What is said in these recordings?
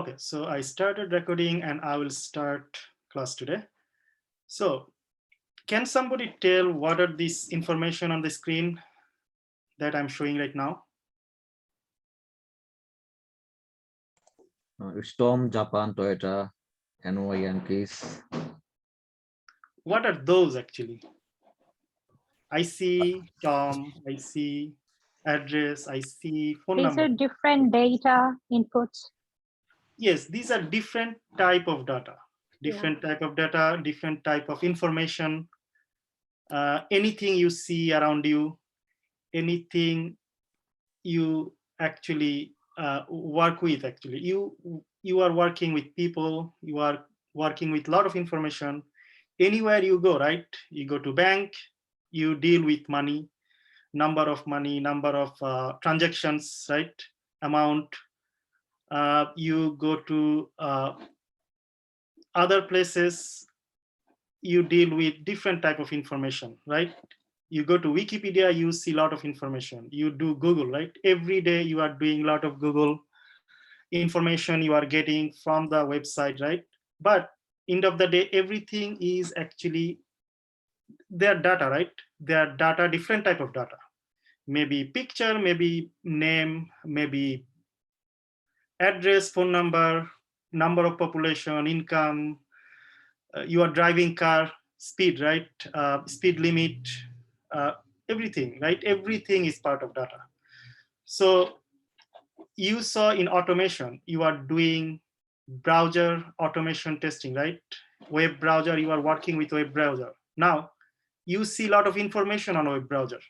Okay, so I started recording and I will start class today. So can somebody tell what are this information on the screen that I'm showing right now? It's Tom, Japan, Toyota, NY Yankees. What are those actually? I see Tom, I see address, I see phone These number. are different data inputs. Yes, these are different type of data, different Yeah. type of data, different type of information. Anything you see around you, anything you actually work with. Actually, you are working with people. You are working with a lot of information. Anywhere you go, right? You go to bank, you deal with money, number of transactions, right? Amount. You go to other places, you deal with different type of information, right? You go to Wikipedia, you see a lot of information. You do Google, right? Every day you are doing a lot of Google information you are getting from the website, right? But end of the day, everything is actually their data, right? Their data, different type of data. Maybe picture, maybe name, maybe address, phone number, number of population, income, you are driving car, speed, right? Speed limit, uh, everything, right? Everything is part of data. So you saw in automation, you are doing browser automation testing, right? Web browser, you are working with web browser. Now, you see a lot of information on web browser.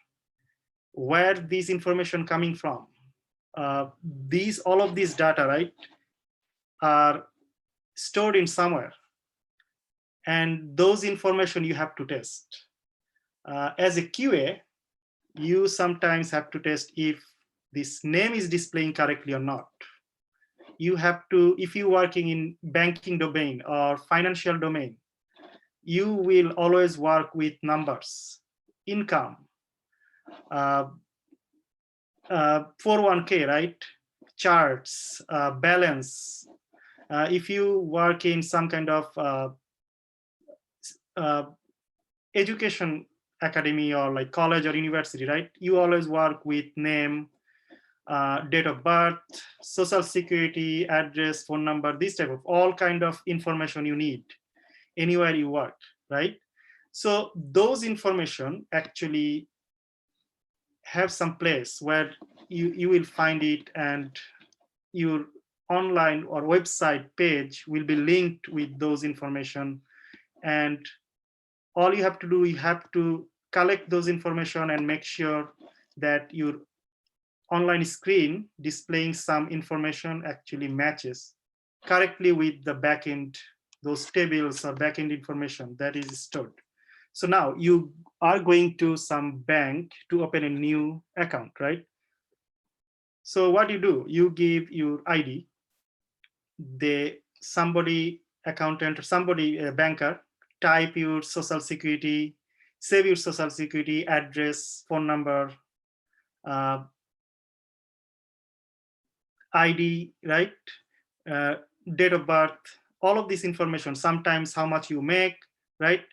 Where this information coming from? All of these data, right, are stored in somewhere. And those information you have to test. As a QA, you sometimes have to test if this name is displaying correctly or not. You have to, if you're working in banking domain or financial domain, you will always work with numbers, income, 401k, right? Charts, balance. If you work in some kind of education academy or like college or university, right? You always work with name, date of birth, social security, address, phone number, this type of all kind of information you need anywhere you work, right? So those information actually have some place where you will find it, and your online or website page will be linked with those information. And all you have to do, you have to collect those information and make sure that your online screen displaying some information actually matches correctly with the backend, those tables or backend information that is stored. So now you are going to some bank to open a new account, right? So what you do, you give your ID, somebody accountant or somebody, a banker, type your social security, save your social security, address, phone number, uh, ID, right? Uh, Date of birth, all of this information, sometimes how much you make, right?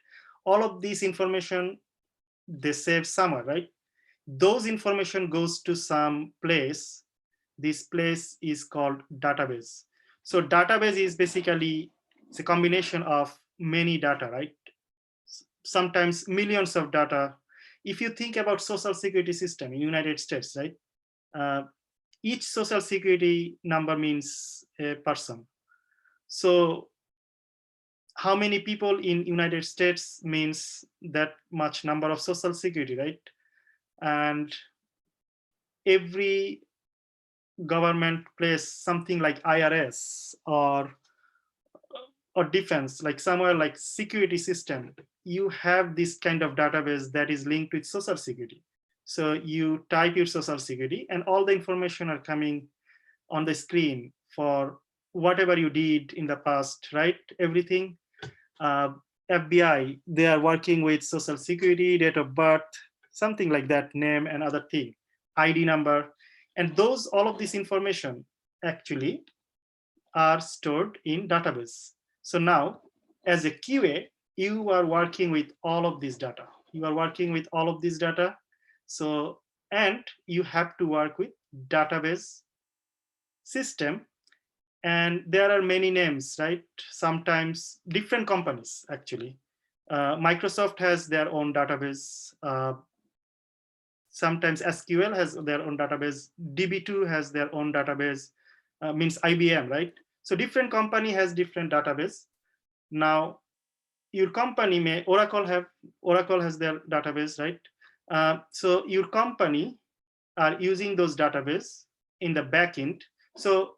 All of this information, they save somewhere, right? Those information goes to some place. This place is called database. So database is basically, it's a combination of many data, right? Sometimes millions of data. If you think about social security system in United States, right? Uh, each social security number means a person. So how many people in United States means that much number of social security, right? And every government place, something like IRS or defense, like somewhere like security system, you have this kind of database that is linked with social security. So you type your social security and all the information are coming on the screen for whatever you did in the past, right? Everything. uh, FBI, they are working with social security, date of birth, something like that, name and other thing, ID number. And those, all of this information actually are stored in database. So now, as a QA, you are working with all of this data. You are working with all of this data. So, and you have to work with database system. And there are many names, right? Sometimes different companies, actually. Microsoft has their own database. Sometimes SQL has their own database. DB2 has their own database, means IBM, right? So different company has different database. Now, your company may, Oracle has their database, right? So your company are using those database in the backend. So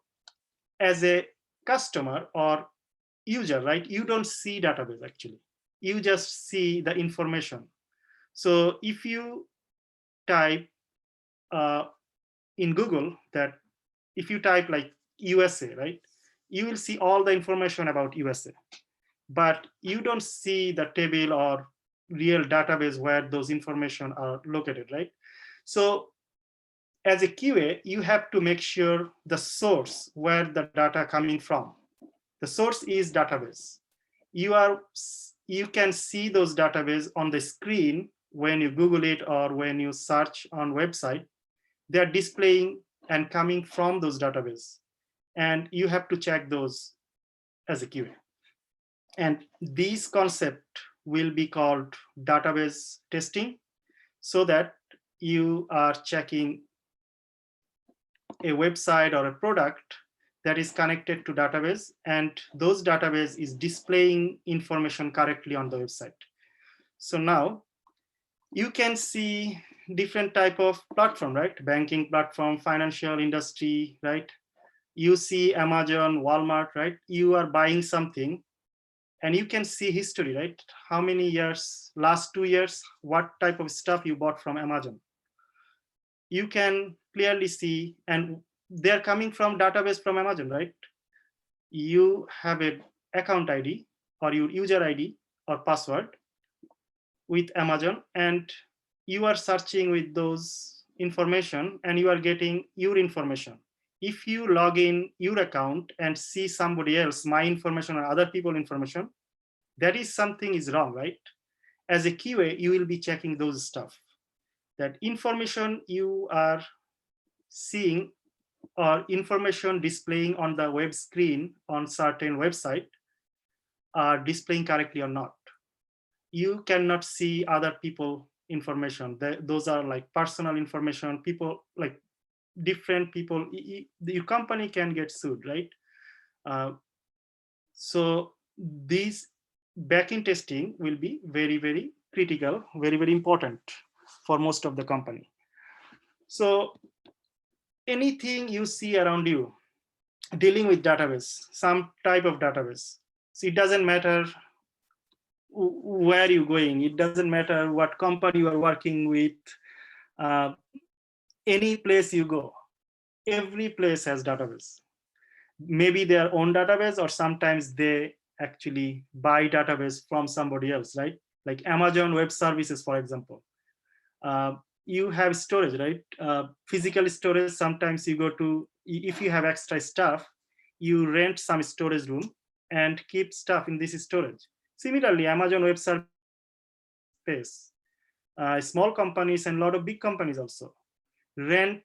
as a customer or user, right, you don't see database actually. You just see the information. So if you type uh, in Google that, if you type like USA, right, you will see all the information about USA, but you don't see the table or real database where those information are located, right? So as a QA, you have to make sure the source where the data coming from. The source is database. You can see those database on the screen when you Google it or when you search on website. They're displaying and coming from those database. And you have to check those as a QA. And this concept will be called database testing, so that you are checking a website or a product that is connected to database, and those database is displaying information correctly on the website. So now you can see different type of platform, right? Banking platform, financial industry, right? You see Amazon, Walmart, right? You are buying something and you can see history, right? How many years, last 2 years, what type of stuff you bought from Amazon. You can clearly see, and they're coming from database from Amazon, right? You have a account ID or your user ID or password with Amazon, and you are searching with those information and you are getting your information. If you log in your account and see somebody else, my information or other people information, that is something is wrong, right? As a QA, you will be checking those stuff. That information you are seeing or information displaying on the web screen on certain website are displaying correctly or not. You cannot see other people information. Those are like personal information, people, like different people. Your company can get sued, right? So these backend testing will be very, very critical, very, very important for most of the company. So anything you see around you dealing with database, some type of database, so it doesn't matter where you're going, it doesn't matter what company you are working with, uh, any place you go, every place has database. Maybe their own database, or sometimes they actually buy database from somebody else, right? Like Amazon Web Services, for example. You have storage, right? Physical storage, sometimes you go to, if you have extra stuff, you rent some storage room and keep stuff in this storage. Similarly, Amazon Web Services space. Small companies and a lot of big companies also rent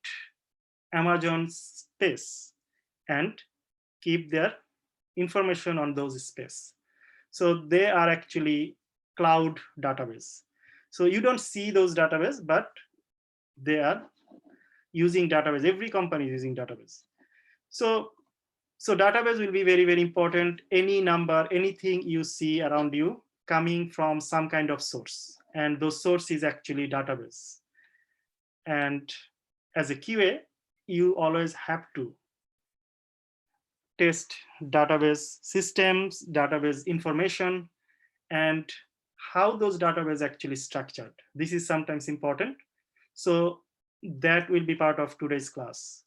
Amazon space and keep their information on those space. So they are actually cloud database. So you don't see those database, but they are using database. Every company is using database. So database will be very, very important. Any number, anything you see around you coming from some kind of source, and those source is actually database. And as a QA, you always have to test database systems, database information, and how those database actually structured. This is sometimes important. So that will be part of today's class.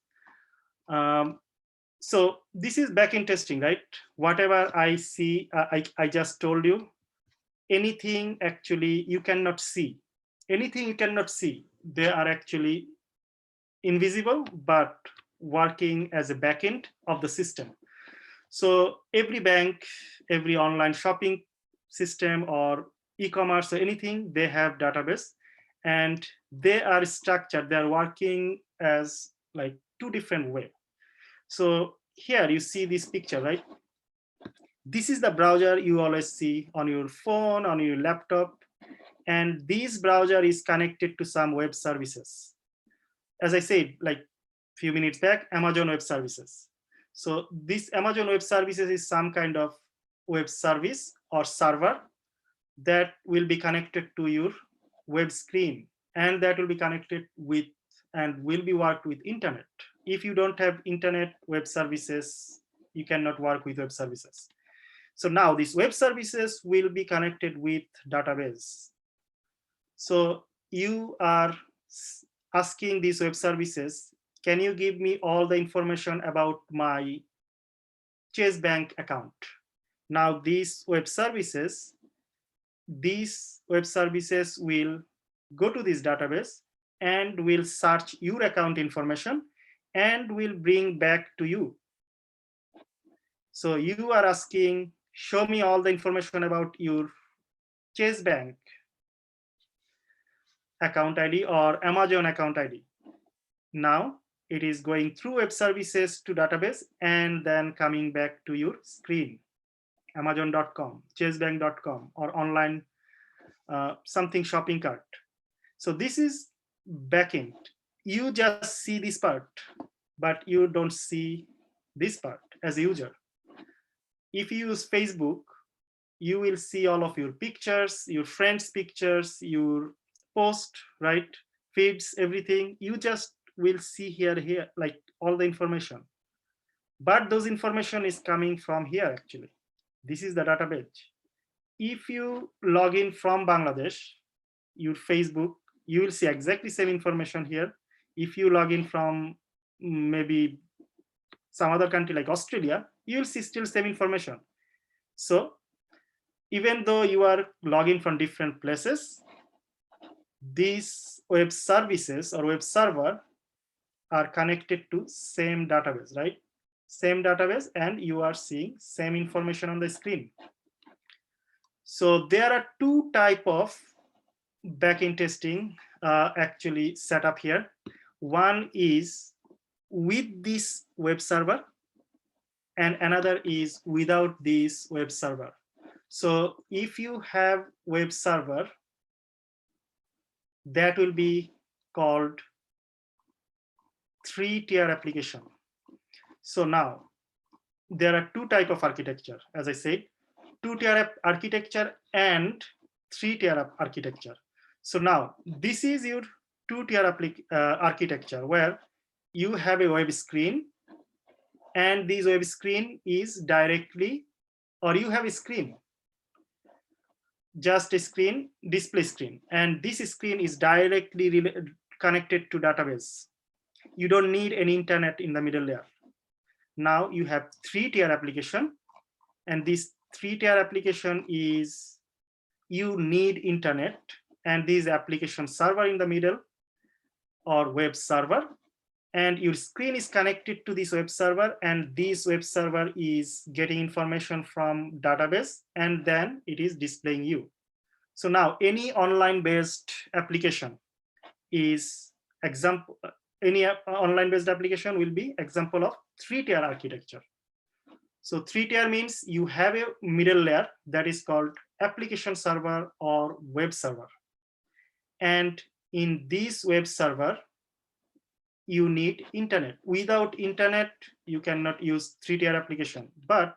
So this is backend testing, right? Whatever I see, I just told you, anything actually you cannot see. Anything you cannot see, they are actually invisible, but working as a backend of the system. So every bank, every online shopping system or e-commerce or anything, they have database, and they are structured, they are working as like two different ways. So here you see this picture, right? This is the browser you always see on your phone, on your laptop, and this browser is connected to some web services. As I said, like few minutes back, Amazon Web Services. So this Amazon Web Services is some kind of web service or server that will be connected to your web screen, and that will be connected with and will be worked with internet. If you don't have internet web services, you cannot work with web services. So now these web services will be connected with database. So you are asking these web services, can you give me all the information about my Chase Bank account? Now these web services will go to this database and will search your account information and will bring back to you. So you are asking, show me all the information about your Chase Bank account ID or Amazon account ID. Now it is going through web services to database and then coming back to your screen, amazon.com, chasebank.com, or online something shopping cart. So this is backend. You just see this part, but you don't see this part as a user. If you use Facebook, you will see all of your pictures, your friends' pictures, your post, right? Feeds, everything. You just will see here, like all the information. But those information is coming from here actually. This is the database. If you log in from Bangladesh, your Facebook, you will see exactly same information here. If you log in from maybe some other country like Australia, you will see still same information. So even though you are logging from different places, these web services or web server are connected to same database, right? Same database, and you are seeing same information on the screen. So there are two type of backend testing actually set up here. One is with this web server, and another is without this web server. So if you have web server, that will be called 3-tier application. So now there are two type of architecture, as I said, 2-tier architecture and 3-tier architecture. So now this is your 2-tier architecture, where you have a web screen, and this web screen is directly, or you have a screen, just a screen, display screen, and this screen is directly connected to database. You don't need any internet in the middle there. Now you have 3-tier application, and this 3-tier application is, you need internet, and this application server in the middle or web server, and your screen is connected to this web server, and this web server is getting information from database, and then it is displaying you. So now any online based application is example, any online based application will be example of 3-tier architecture. So 3-tier means you have a middle layer that is called application server or web server. And in this web server, you need internet. Without internet, you cannot use 3-tier application. But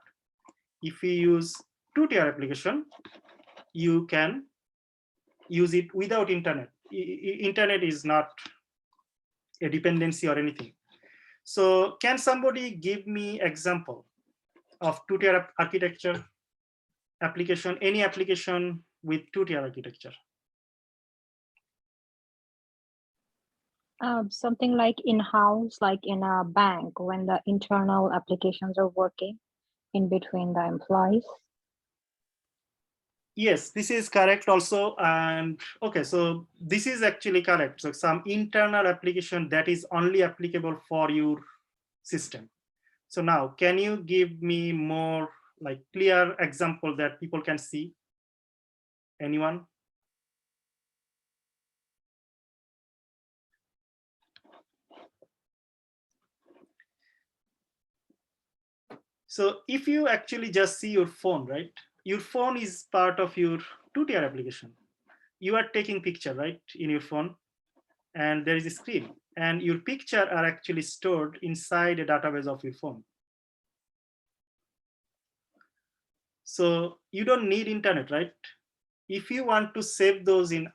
if you use 2-tier application, you can use it without internet. Internet is not a dependency or anything. So can somebody give me example of 2-tier architecture application, any application with 2-tier architecture? Something like in-house, like in a bank, when the internal applications are working in between the employees. Yes, this is correct also. And okay, so this is actually correct. So some internal application that is only applicable for your system. So now, can you give me more like clear example that people can see? Anyone? So if you actually just see your phone, right? Your phone is part of your two-tier application. You are taking picture, right, in your phone, and there is a screen, and your picture are actually stored inside a database of your phone. So you don't need internet, right? If you want to save those in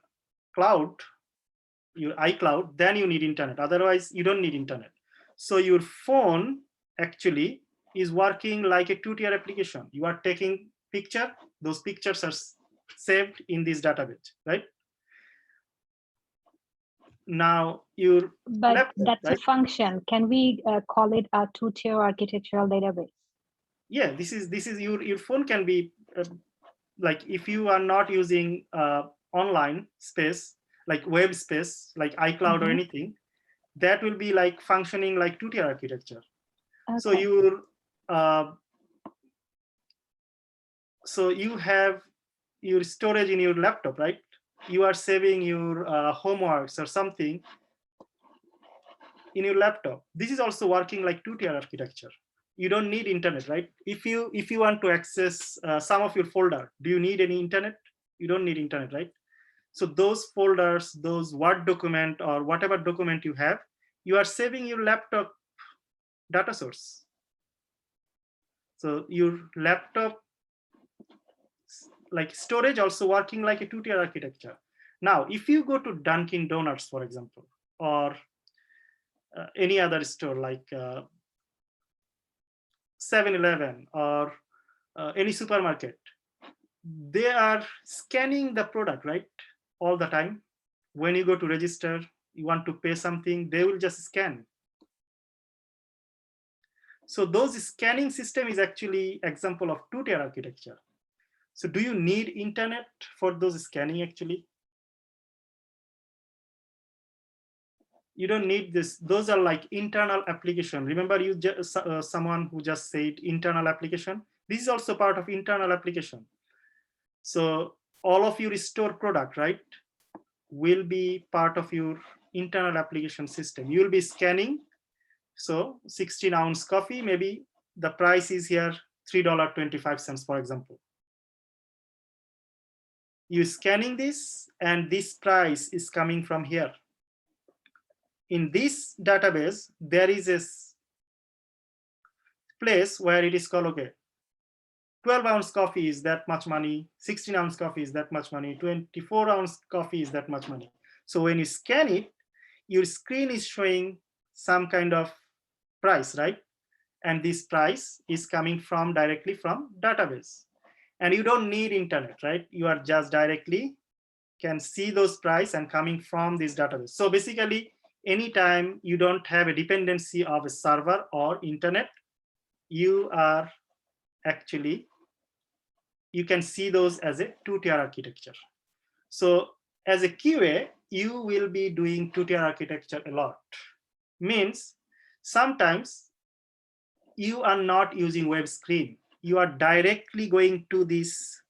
cloud, your iCloud, then you need internet. Otherwise, you don't need internet. So your phone actually is working like a two-tier application. You are taking picture, those pictures are saved in this database, right? Now your But laptop, that's a right? function. Can we call it a two-tier architectural database? Yeah, this is your phone can be like if you are not using online space, like web space, like iCloud or anything, that will be like functioning like two-tier architecture. So Okay. uh, so you have your storage in your laptop, right? You are saving your homeworks or something in your laptop. This is also working like two-tier architecture. You don't need internet, right? If you want to access some of your folder, do you need any internet? You don't need internet, right? So those folders, those Word document or whatever document you have, you are saving your laptop data source. So your laptop like storage also working like a two-tier architecture. Now, if you go to Dunkin' Donuts, for example, or any other store like 7-Eleven or any supermarket, they are scanning the product, right? All the time. When you go to register, you want to pay something, they will just scan. So those scanning system is actually example of two-tier architecture. So do you need internet for those scanning actually? You don't need this. Those are like internal application. Remember you just someone who just said internal application. This is also part of internal application. So all of your store product, right, will be part of your internal application system. You will be scanning. So 16-ounce coffee, maybe the price is here $3.25, for example. You scanning this, and this price is coming from here. In this database, there is a place where it is called, okay, 12-ounce coffee is that much money, 16-ounce coffee is that much money, 24-ounce coffee is that much money. So when you scan it, your screen is showing some kind of price, right? And this price is coming from directly from database. And you don't need internet, right? You are just directly can see those price and coming from this database. So basically, anytime you don't have a dependency of a server or internet, you are actually, you can see those as a two-tier architecture. So as a QA, you will be doing two-tier architecture a lot. Means sometimes you are not using web screen. You are directly going to this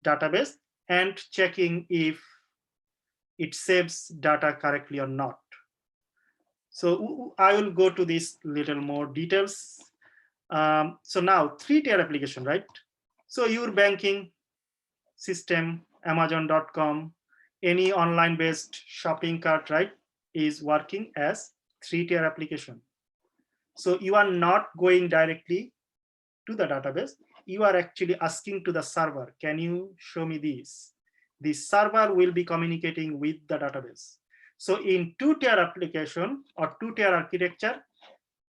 database and checking if it saves data correctly or not. So I will go to this little more details. So now three-tier application, right? So your banking system, Amazon.com, any online-based shopping cart, right, is working as three-tier application. So you are not going directly to the database. You are actually asking to the server, can you show me this? The server will be communicating with the database. So in two-tier application or two-tier architecture,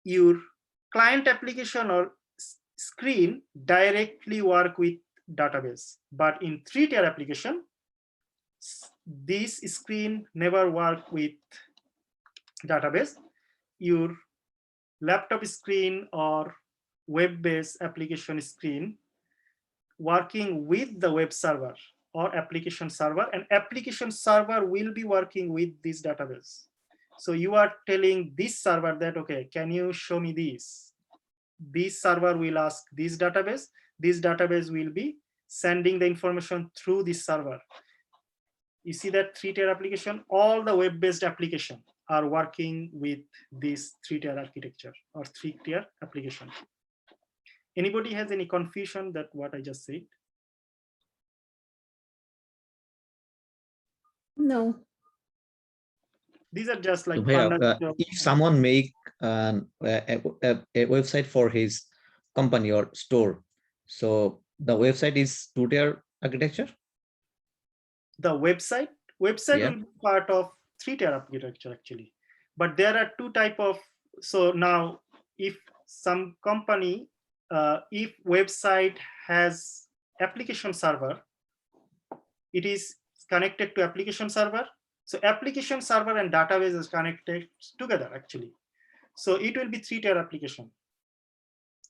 your client application or screen directly work with database. But in three-tier application, this screen never work with database. Your laptop screen or web-based application screen working with the web server or application server, and application server will be working with this database. So you are telling this server that, okay, can you show me this? this server will ask this database will be sending the information through this server. You see that three-tier application, all the web-based application are working with this three-tier architecture or three-tier application. Anybody has any confusion that what I just said? No. These are just like So Bhaiya, fundamental. if someone make a website for his company or store, so the website is two-tier architecture? The website Yeah. will be part of three-tier architecture actually, but there are two type of. So now if some company, if website has application server, it is connected to application server. So application server and database is connected together actually. So it will be three-tier application.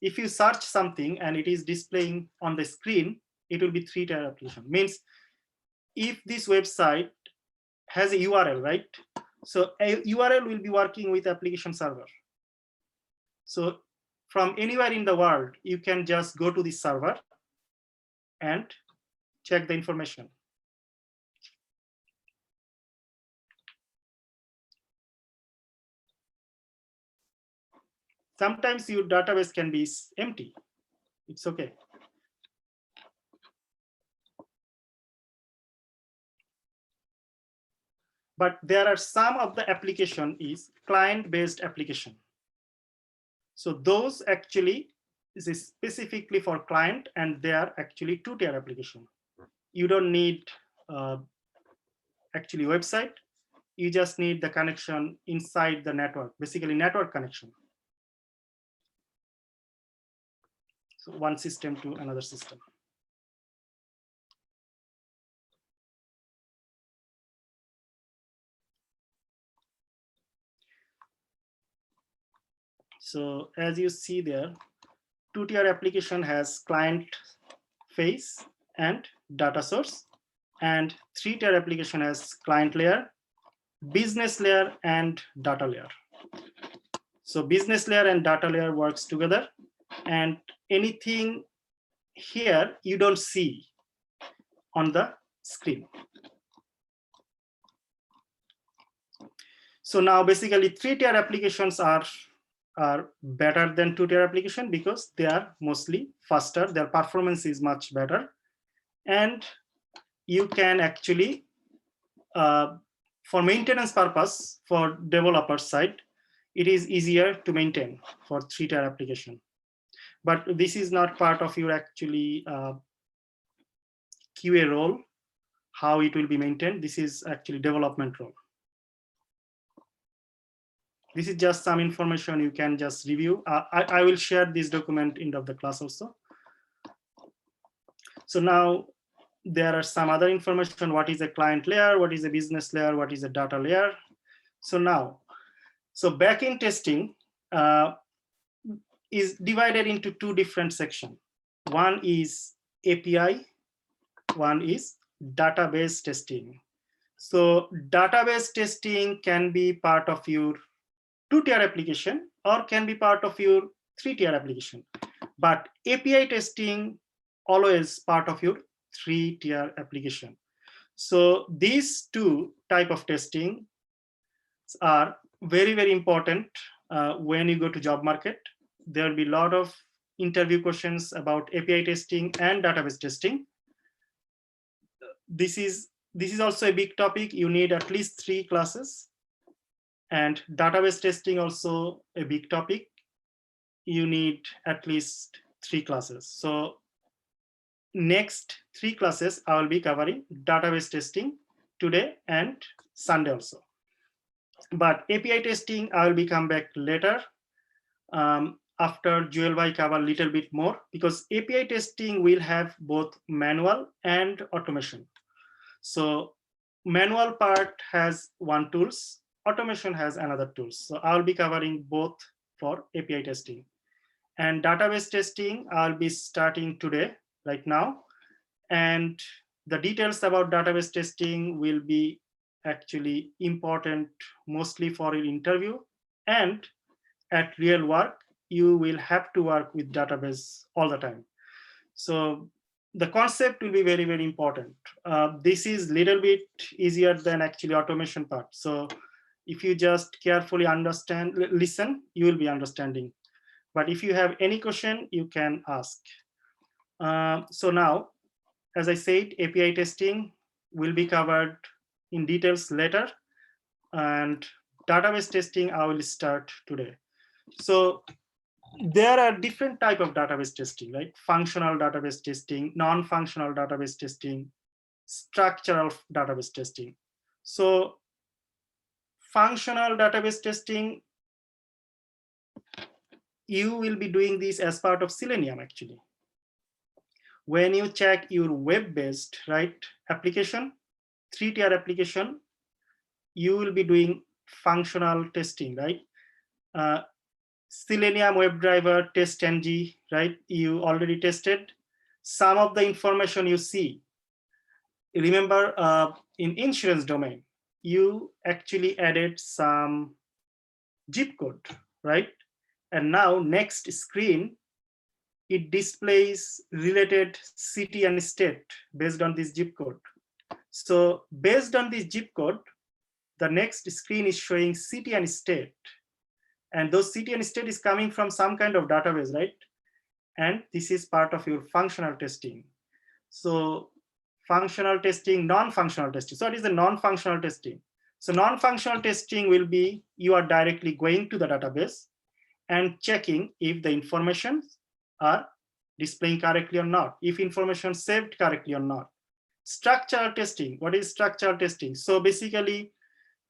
If you search something and it is displaying on the screen, it will be three-tier application. Means if this website has a URL, right? So a URL will be working with application server. So from anywhere in the world, you can just go to this server and check the information. Sometimes your database can be empty. It's okay. But there are some of the application is client-based application. So those actually is specifically for client, and they are actually two-tier application. You don't need actually website. You just need the connection inside the network, basically network connection. So one system to another system. So as you see there, two-tier application has client face and data source, and three-tier application has client layer, business layer, and data layer. So business layer and data layer works together, and anything here you don't see on the screen. So now basically three-tier applications are better than two-tier application because they are mostly faster, their performance is much better, and you can actually, for maintenance purpose, for developer side, it is easier to maintain for three-tier application. But this is not part of your actually QA role, how it will be maintained. This is actually development role. This is just some information you can just review. I will share this document end of the class also. So now there are some other information. What is a client layer? What is a business layer? What is a data layer? So now, so backend testing is divided into two different sections. One is API, one is database testing. So database testing can be part of your two-tier application or can be part of your three-tier application. But API testing always part of your three-tier application. So these two type of testing are very, very important when you go to job market. There will be a lot of interview questions about API testing and database testing. This is also a big topic. You need at least 3 classes. And database testing also a big topic. You need at least 3 classes. So next 3 classes I will be covering database testing today and Sunday also. But API testing I will be come back later after Joel Bhai cover a little bit more, because API testing will have both manual and automation. So manual part has one tools, automation has another tools. So I'll be covering both for API testing. And database testing, I'll be starting today, right now. And the details about database testing will be actually important mostly for your interview and at real work. you will have to work with database all the time. So the concept will be very, very important. This is little bit easier than actually automation part. So if you just carefully understand, listen, you will be understanding. But if you have any question, you can ask. So now, as I said, API testing will be covered in details later, and database testing I will start today. So there are different type of database testing, right? Functional database testing, non-functional database testing, structural database testing. So functional database testing, you will be doing this as part of Selenium actually. When you check your web-based, right, application, 3-tier application, you will be doing functional testing, right? Selenium WebDriver test ng, right? You already tested. Some of the information you see, remember in insurance domain, you actually added some zip code, right? And now next screen, it displays related city and state based on this zip code. So based on this zip code, the next screen is showing city and state. And those city and state is coming from some kind of database, right? And this is part of your functional testing. So functional testing, non-functional testing. So what is the non-functional testing? So non-functional testing will be you are directly going to the database and checking if the information are displaying correctly or not, if information saved correctly or not. Structural testing, what is structural testing? So basically,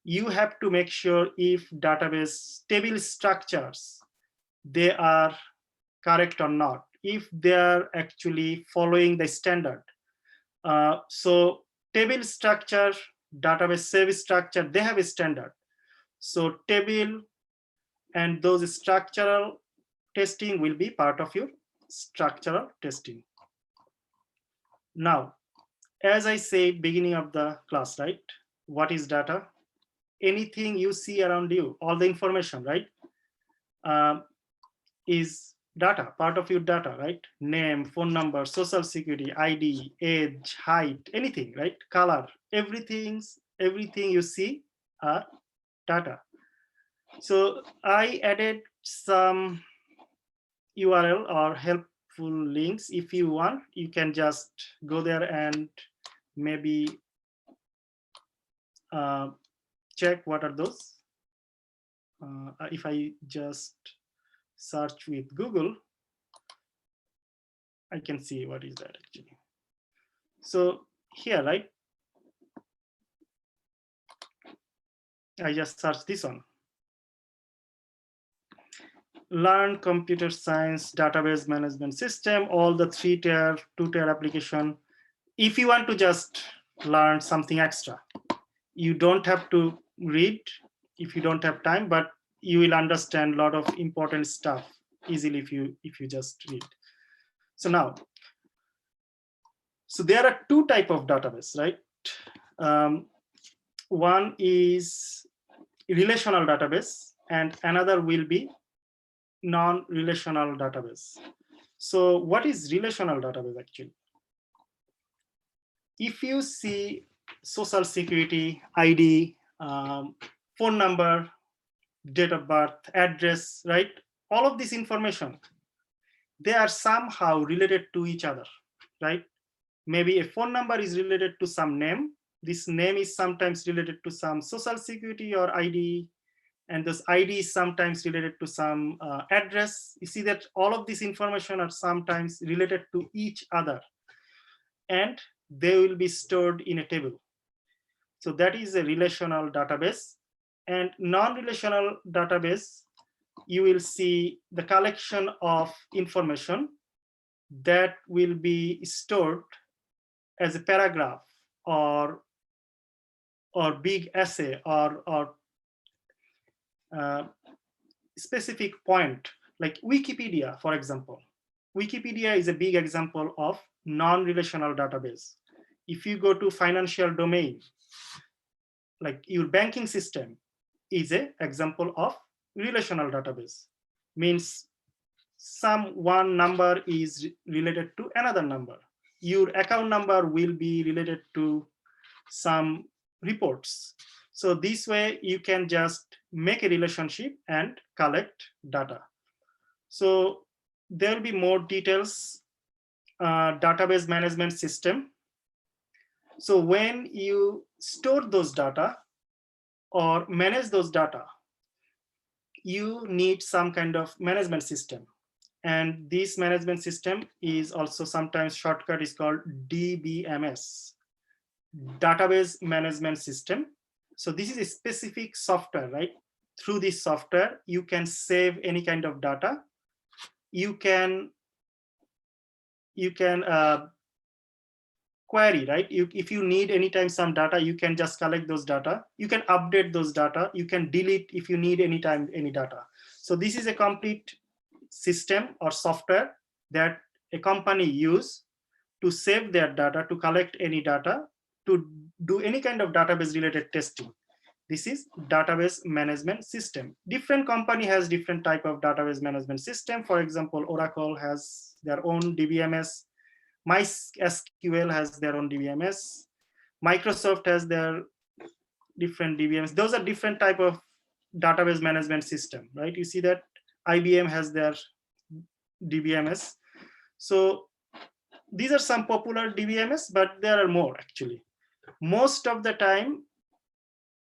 you have to make sure if database table structures, they are correct or not, if they are actually following the standard. So table structure, database service structure, they have a standard. So table and those structural testing will be part of your structural testing. Now, as I said, beginning of the class, right? What is data? Anything you see around you, all the information, right? Is data, part of your data, right? Name, phone number, social security, ID, age, height, anything, right? Color, everything you see are data. So I added some URL or helpful links. If you want, you can just go there and maybe check what are those. If I just search with Google, I can see what is that actually. So here, right? I just searched this one. Learn computer science database management system, all the 3-tier, 2-tier application. If you want to just learn something extra, you don't have to read if you don't have time, but you will understand a lot of important stuff easily if you just read. So now, so there are 2 types of database, right? One is relational database and another will be non-relational database. So what is relational database actually? If you see social security, ID, phone number, date of birth, address, right? All of this information, they are somehow related to each other, right? Maybe a phone number is related to some name. This name is sometimes related to some social security or ID, and this ID is sometimes related to some address. You see that all of this information are sometimes related to each other, and they will be stored in a table. So that is a relational database. And non-relational database, you will see the collection of information that will be stored as a paragraph or big essay or specific point, like Wikipedia, for example. Wikipedia is a big example of non-relational database. If you go to financial domain, like your banking system is an example of relational database. Means some one number is related to another number. Your account number will be related to some reports. So this way you can just make a relationship and collect data. So there will be more details. Database management system. So when you store those data or manage those data, you need some kind of management system. And this management system is also sometimes shortcut is called DBMS, database management system. So this is a specific software, right? Through this software, you can save any kind of data. You can query, right? If you need anytime some data, you can just collect those data. You can update those data. You can delete if you need anytime any data. So this is a complete system or software that a company use to save their data, to collect any data, to do any kind of database related testing. This is database management system. Different company has different type of database management system. For example, Oracle has their own DBMS. MySQL has their own DBMS. Microsoft has their different DBMS. Those are different type of database management system, right? You see that IBM has their DBMS. So these are some popular DBMS, but there are more actually. Most of the time,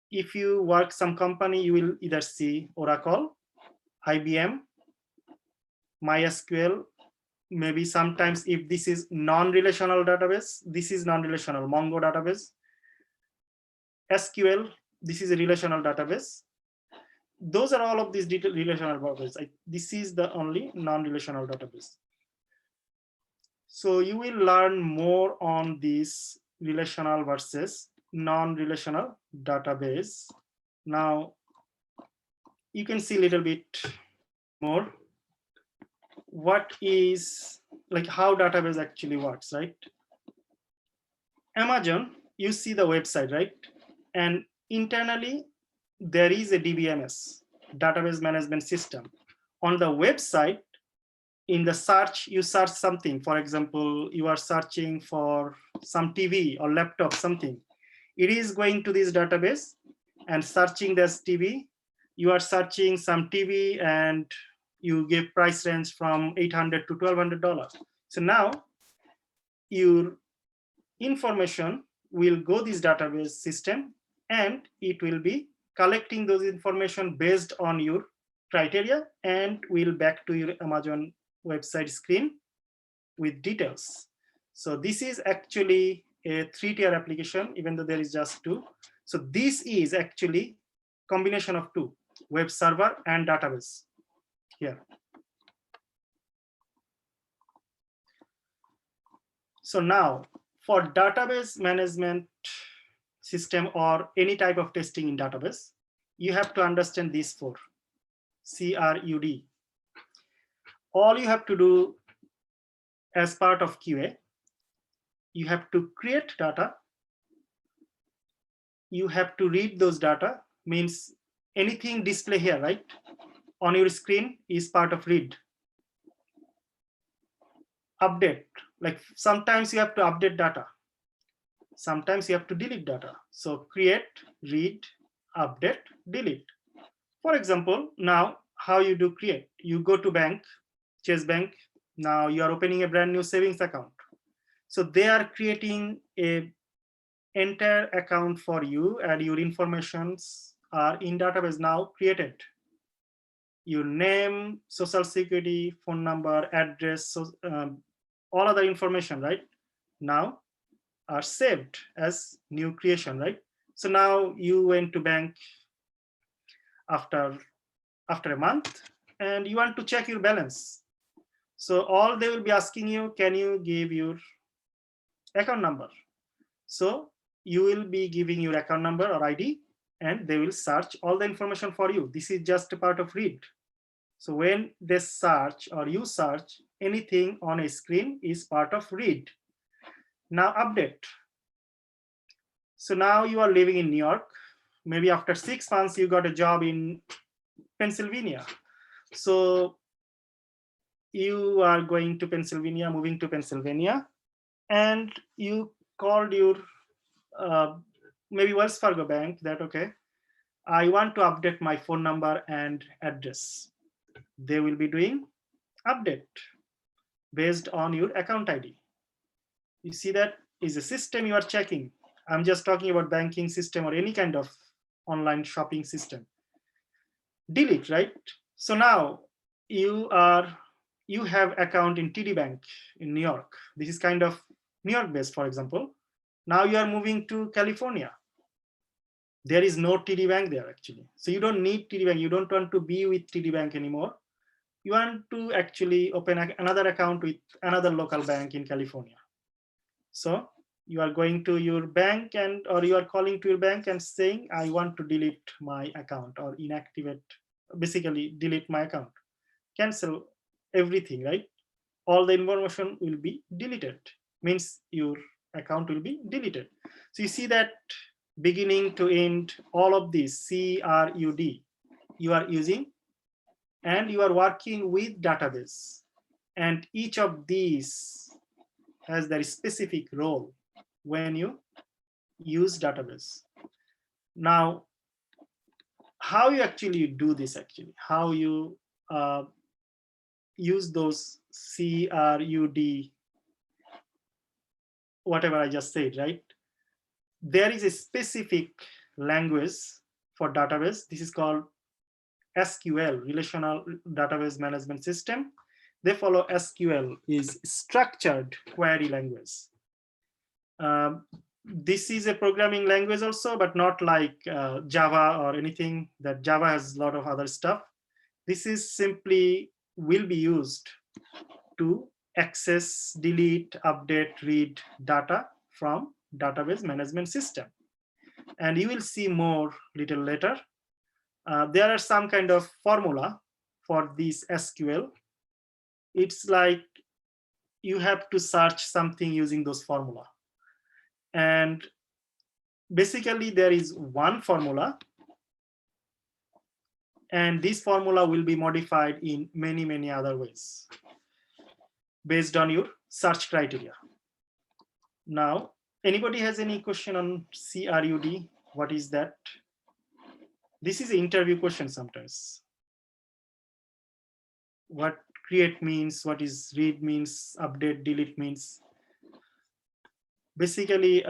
if you work some company, you will either see Oracle, IBM, MySQL, maybe sometimes if this is non-relational database, this is non-relational Mongo database. SQL, this is a relational database. Those are all of these relational database. This is the only non-relational database. So you will learn more on this relational versus non-relational database. Now you can see a little bit more what is like how database actually works, right? Amazon, you see the website, right? And internally there is a DBMS, database management system. On the website, in the search, you search something. For example, you are searching for some TV or laptop, something. It is going to this database and searching this TV. You are searching some TV and you give price range from $800 to $1,200. So now your information will go this database system and it will be collecting those information based on your criteria and will back to your Amazon website screen with details. So this is actually a 3-tier application, even though there is just 2. So this is actually combination of 2, web server and database here. So now for database management system or any type of testing in database, you have to understand these 4, CRUD. All you have to do as part of QA, you have to create data. You have to read those data, means anything display here, right? On your screen is part of read. Update, like sometimes you have to update data. Sometimes you have to delete data. So create, read, update, delete. For example, now how you do create, you go to bank, Chase Bank. Now you are opening a brand new savings account. So they are creating a entire account for you and your informations are in database now created. Your name, social security, phone number, address, so, all other information, right? Now are saved as new creation, right? So now you went to bank after a month and you want to check your balance. So all they will be asking you, can you give your account number? So you will be giving your account number or ID and they will search all the information for you. This is just a part of read. So when they search or you search, anything on a screen is part of read. Now update. So now you are living in New York. Maybe after 6 months, you got a job in Pennsylvania. So you are going to Pennsylvania, moving to Pennsylvania, and you called your maybe Wells Fargo bank that, okay, I want to update my phone number and address. They will be doing update based on your account ID. You see that is a system you are checking. I'm just talking about banking system or any kind of online shopping system. Delete, right? So now you have account in TD Bank in New York. This is kind of New York based, for example. Now you are moving to California. There is no TD Bank there actually. So you don't need TD Bank. You don't want to be with TD Bank anymore. You want to actually open another account with another local bank in California. So you are going to your bank or you are calling to your bank and saying, I want to delete my account or inactivate, basically delete my account, cancel everything, right? All the information will be deleted, means your account will be deleted. So you see that beginning to end, all of this CRUD you are using, and you are working with database, and each of these has their specific role when you use database. Now, how you actually do this actually, how you use those CRUD, whatever I just said, right? There is a specific language for database. This is called SQL, Relational Database Management System. They follow SQL, is structured query language. This is a programming language also, but not like Java or anything. That Java has a lot of other stuff. This is simply will be used to access, delete, update, read data from database management system. And you will see more little later. There are some kind of formula for this SQL. It's like you have to search something using those formula. And basically there is one formula, and this formula will be modified in many, many other ways based on your search criteria. Now, anybody has any question on CRUD? What is that? This is an interview question sometimes. What create means, what is read means, update, delete means. Basically,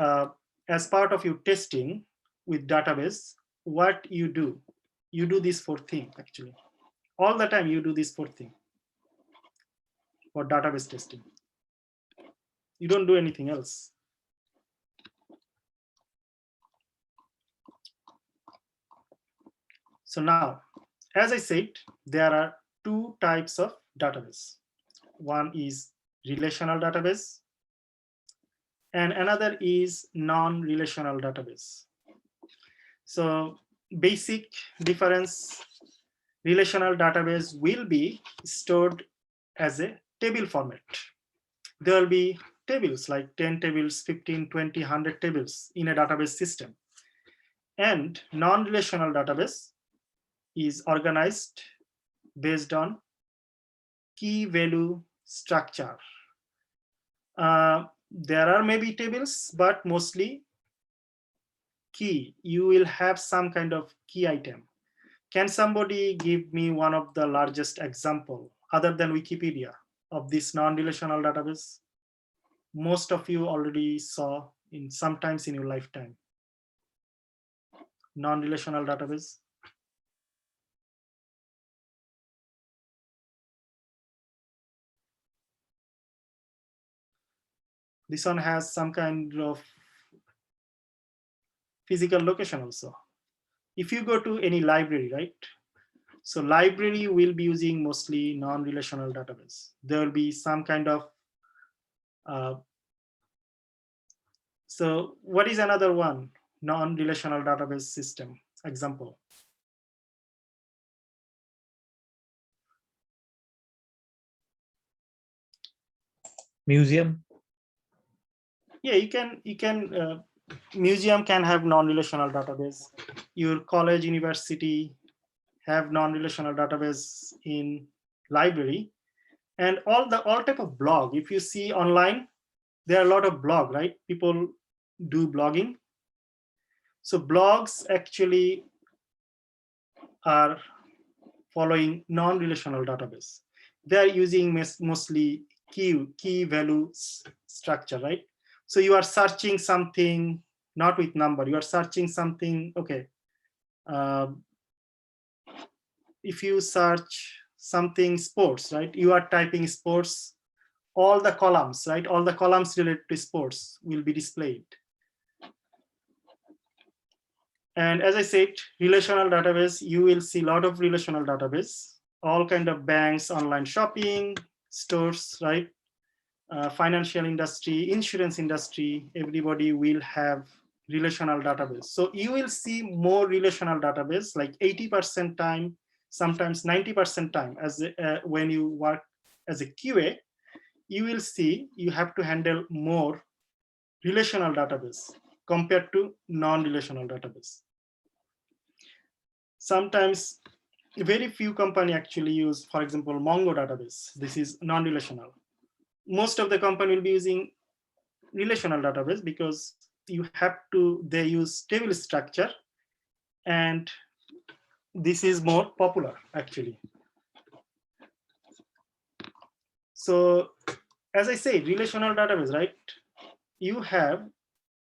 as part of your testing with database, what you do this four thing actually. All the time you do this four thing for database testing. You don't do anything else. So now, as I said, there are two types of database. One is relational database, and another is non-relational database. So basic difference, relational database will be stored as a table format. There will be tables like 10 tables, 15, 20, 100 tables in a database system. And non-relational database is organized based on key value structure. There are maybe tables, but mostly key. You will have some kind of key item. Can somebody give me one of the largest example other than Wikipedia of this non-relational database? Most of you already saw in sometimes in your lifetime. Non-relational database. This one has some kind of physical location also. If you go to any library, right? So library will be using mostly non-relational database. There will be some kind of, so what is another one? Non-relational database system example. Museum. Yeah, you can museum can have non-relational database. Your college, university have non-relational database in library. And all type of blog, if you see online, there are a lot of blog, right? People do blogging. So blogs actually are following non-relational database. They are using mostly key value structure, right? So you are searching something, not with number, you are searching something, okay. If you search something sports, right? You are typing sports, all the columns, right? All the columns related to sports will be displayed. And as I said, relational database, you will see a lot of relational database, all kind of banks, online shopping, stores, right? Financial industry, insurance industry, everybody will have relational database. So you will see more relational database, like 80% time, sometimes 90% time, as when you work as a QA, you will see you have to handle more relational database compared to non-relational database. Sometimes very few company actually use, for example, Mongo database. This is non-relational. Most of the company will be using relational database because you have to, they use table structure, and this is more popular actually. So as I say, relational database, right? You have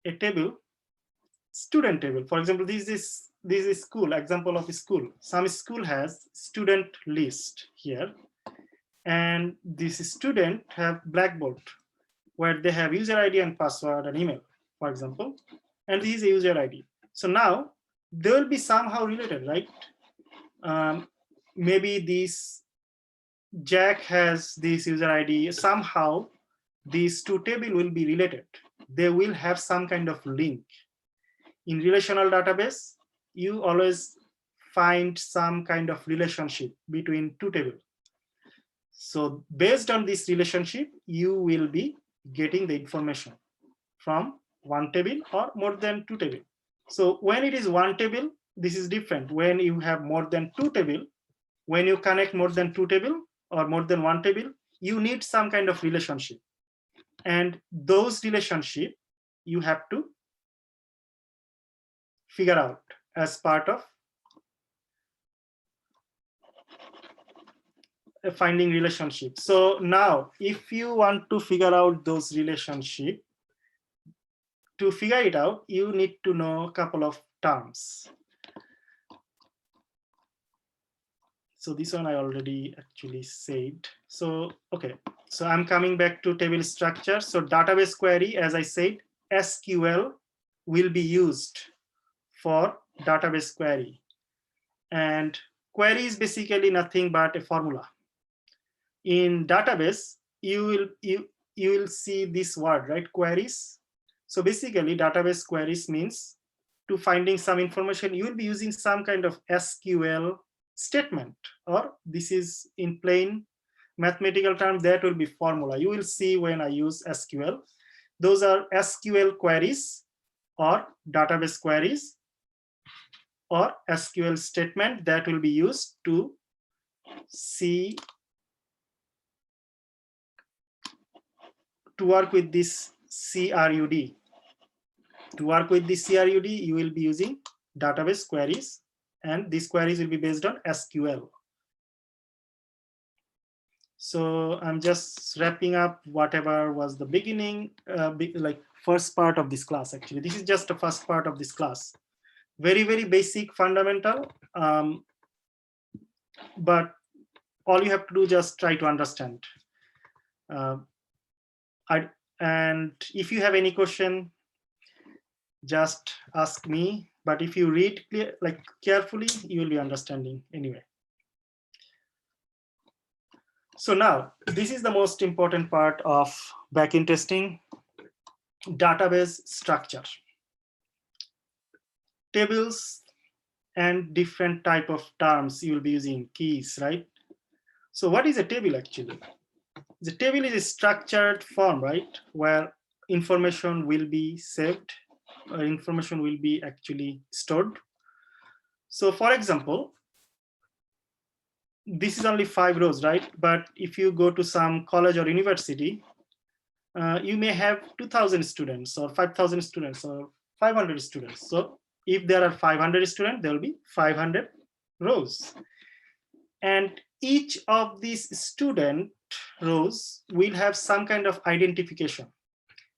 a table, student table. For example, this is school, example of a school. Some school has student list here, and this student have Blackboard where they have user ID and password and email, for example, and this is a user ID. So now they will be somehow related, right? Maybe this Jack has this user ID, somehow these two tables will be related. They will have some kind of link. In relational database, you always find some kind of relationship between two tables. So based on this relationship, you will be getting the information from one table or more than two tables. So when it is one table, this is different. When you have more than two tables, when you connect more than two tables or more than one table, you need some kind of relationship. And those relationship you have to figure out as part of finding relationship. So now, if you want to figure out those relationship, to figure it out, you need to know a couple of terms. So this one I already actually said. So, okay, so I'm coming back to table structure. So database query, as I said, SQL will be used for database query. And query is basically nothing but a formula. In database, you will see this word, right? Queries. So basically database queries means to finding some information, you will be using some kind of SQL statement, or this is in plain mathematical term, that will be formula. You will see when I use SQL, those are SQL queries or database queries or SQL statement that will be used to see, to work with this CRUD. To work with this CRUD, you will be using database queries, and these queries will be based on SQL. So I'm just wrapping up whatever was the beginning, like first part of this class. Actually, this is just the first part of this class. Very, very basic, fundamental, but all you have to do just try to understand. And if you have any question, just ask me. But if you read carefully, you will be understanding anyway. So now, this is the most important part of backend testing, database structure. Tables and different type of terms you will be using, keys, right? So what is a table actually? The table is a structured form, right? Where information will be saved, information will be actually stored. So for example, this is only 5 rows, right? But if you go to some college or university, you may have 2,000 students or 5,000 students or 500 students. So if there are 500 students, there will be 500 rows. And each of these student rows will have some kind of identification.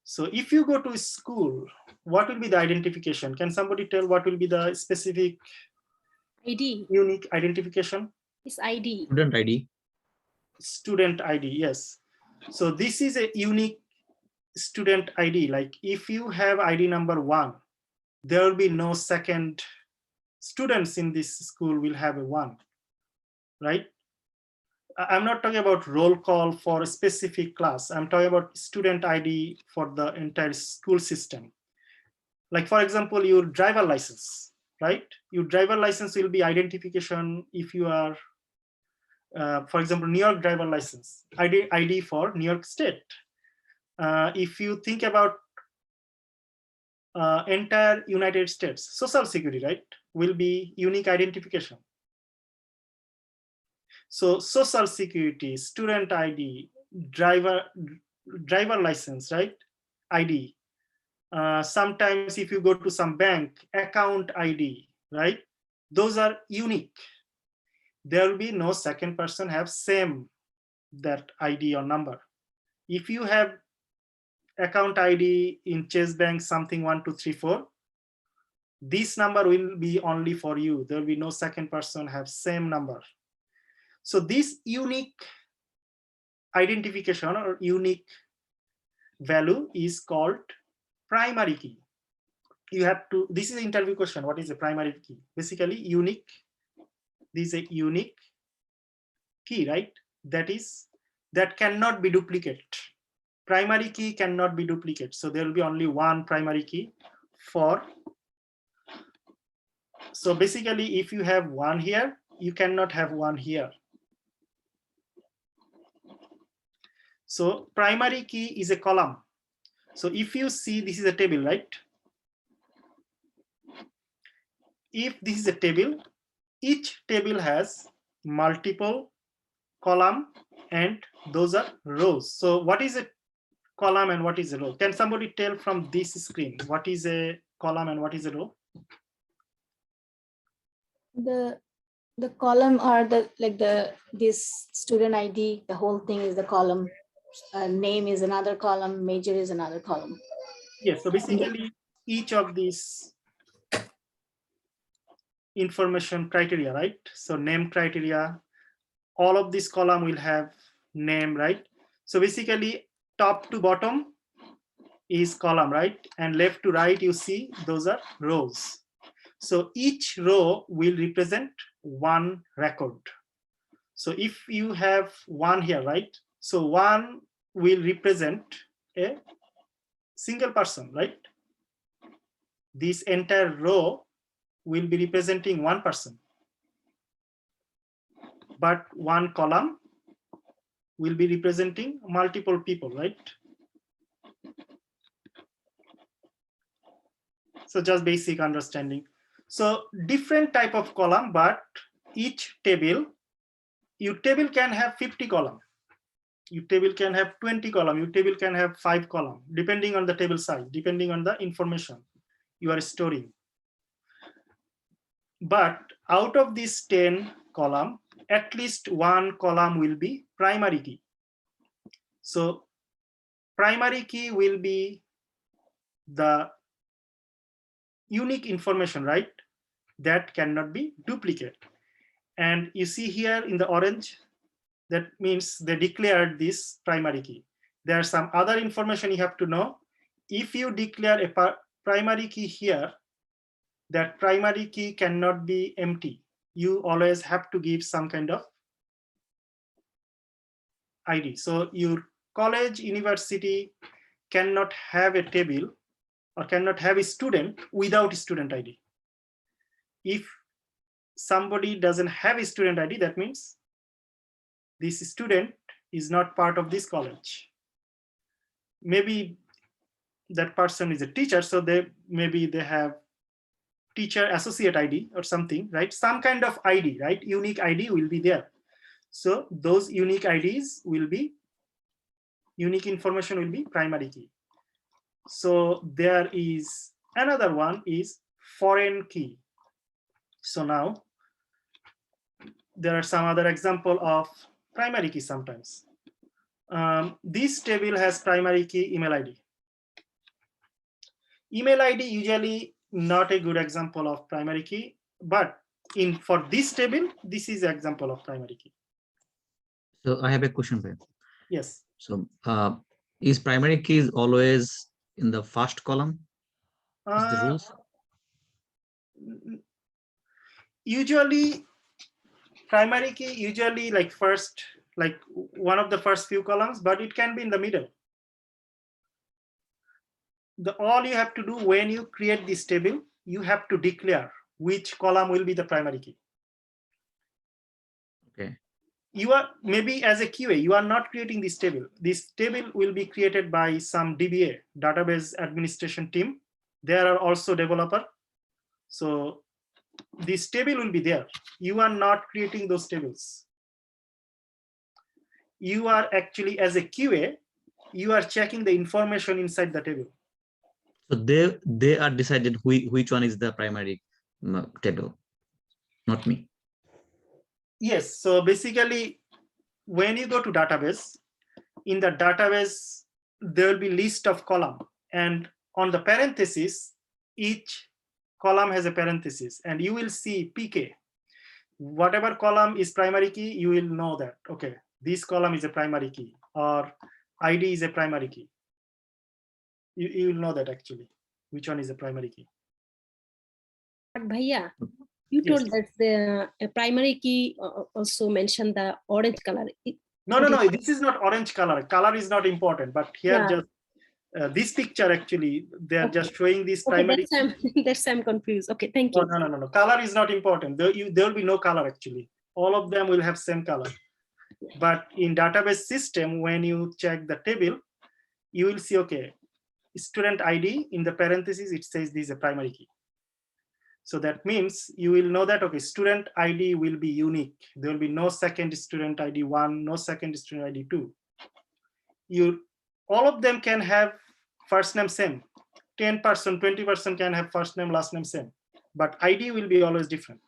So if you go to a school, what will be the identification? Can somebody tell what will be the specific ID unique identification? is ID. Student ID. Student ID, yes. So this is a unique student ID. Like if you have ID number 1, there will be no second students in this school will have a 1, right? I'm not talking about roll call for a specific class. I'm talking about student ID for the entire school system. Like for example, your driver license, right? Your driver license will be identification if you are, for example, New York driver license, ID for New York State. If you think about entire United States, Social Security, right, will be unique identification. So Social Security, student ID, driver license, right, ID. Sometimes if you go to some bank, account ID, right, those are unique. There will be no second person have same that ID or number. If you have account ID in Chase Bank something 1 2 3 4, this number will be only for you. There will be no second person have same number. So this unique identification or unique value is called primary key. You have to, this is an interview question. What is a primary key? Basically unique. This is a unique key, right? That cannot be duplicated. Primary key cannot be duplicated. So there will be only one primary key for. So basically, if you have 1 here, you cannot have 1 here. So primary key is a column. So if you see, this is a table, right? If this is a table, each table has multiple column and those are rows. So what is a column and what is a row? Can somebody tell from this screen what is a column and what is a row? The column are this student ID, the whole thing is the column. Name is another column, major is another column. Yes, so basically each of these information criteria, right? So name criteria, all of this column will have name, right? So basically top to bottom is column, right? And left to right, you see those are rows. So each row will represent one record. So if you have 1 here, right? So 1 will represent a single person, right? This entire row will be representing 1 person. But 1 column will be representing multiple people, right? So just basic understanding. So different type of column, but each table, your table can have 50 column. Your table can have 20 column. Your table can have 5 column, depending on the table size, depending on the information you are storing. But out of this 10 column, at least 1 column will be primary key. So primary key will be the unique information, right? That cannot be duplicated. And you see here in the orange, that means they declared this primary key. There are some other information you have to know. If you declare a primary key here, that primary key cannot be empty. You always have to give some kind of ID. So your college, university cannot have a table or cannot have a student without a student ID. If somebody doesn't have a student ID, that means this student is not part of this college. Maybe that person is a teacher, so maybe they have teacher associate ID or something, right? Some kind of ID, right? Unique ID will be there. So those unique IDs will be, unique information will be primary key. So there is another one is foreign key. So now there are some other example of primary key sometimes. This table has primary key email ID. Email ID usually not a good example of primary key, but for this table, this is an example of primary key. So I have a question for you. Yes. So is primary key is always in the first column? Is the rules? Usually primary key usually like first, like one of the first few columns, but it can be in the middle. All you have to do when you create this table, you have to declare which column will be the primary key. Okay. You are maybe as a QA, you are not creating this table. This table will be created by some DBA, database administration team. There are also developer. So this table will be there. You are not creating those tables. You are actually, as a QA, you are checking the information inside the table. So they are decided which one is the primary table, not me. Yes. So basically, when you go to database, in the database, there will be list of column, and on the parenthesis, each column has a parenthesis, and you will see PK. Whatever column is primary key, you will know that, okay, this column is a primary key, or ID is a primary key. You will know that actually, which one is a primary key. But Bhaiya, you Yes. told that the primary key also mentioned the orange color. No, this is not orange color. Color is not important, but here Yeah. just this picture actually, they are Okay. just showing this Okay, primary. that's I'm confused. Okay, thank Oh, you. no. Color is not important. There will be no color actually. All of them will have same color. But in database system, when you check the table, you will see, okay, student ID in the parentheses, it says this is a primary key. So that means you will know that, okay, student ID will be unique. There will be no second student ID 1, no second student ID 2. All of them can have first name same. 10%, 20% can have first name, last name same. But ID will be always different.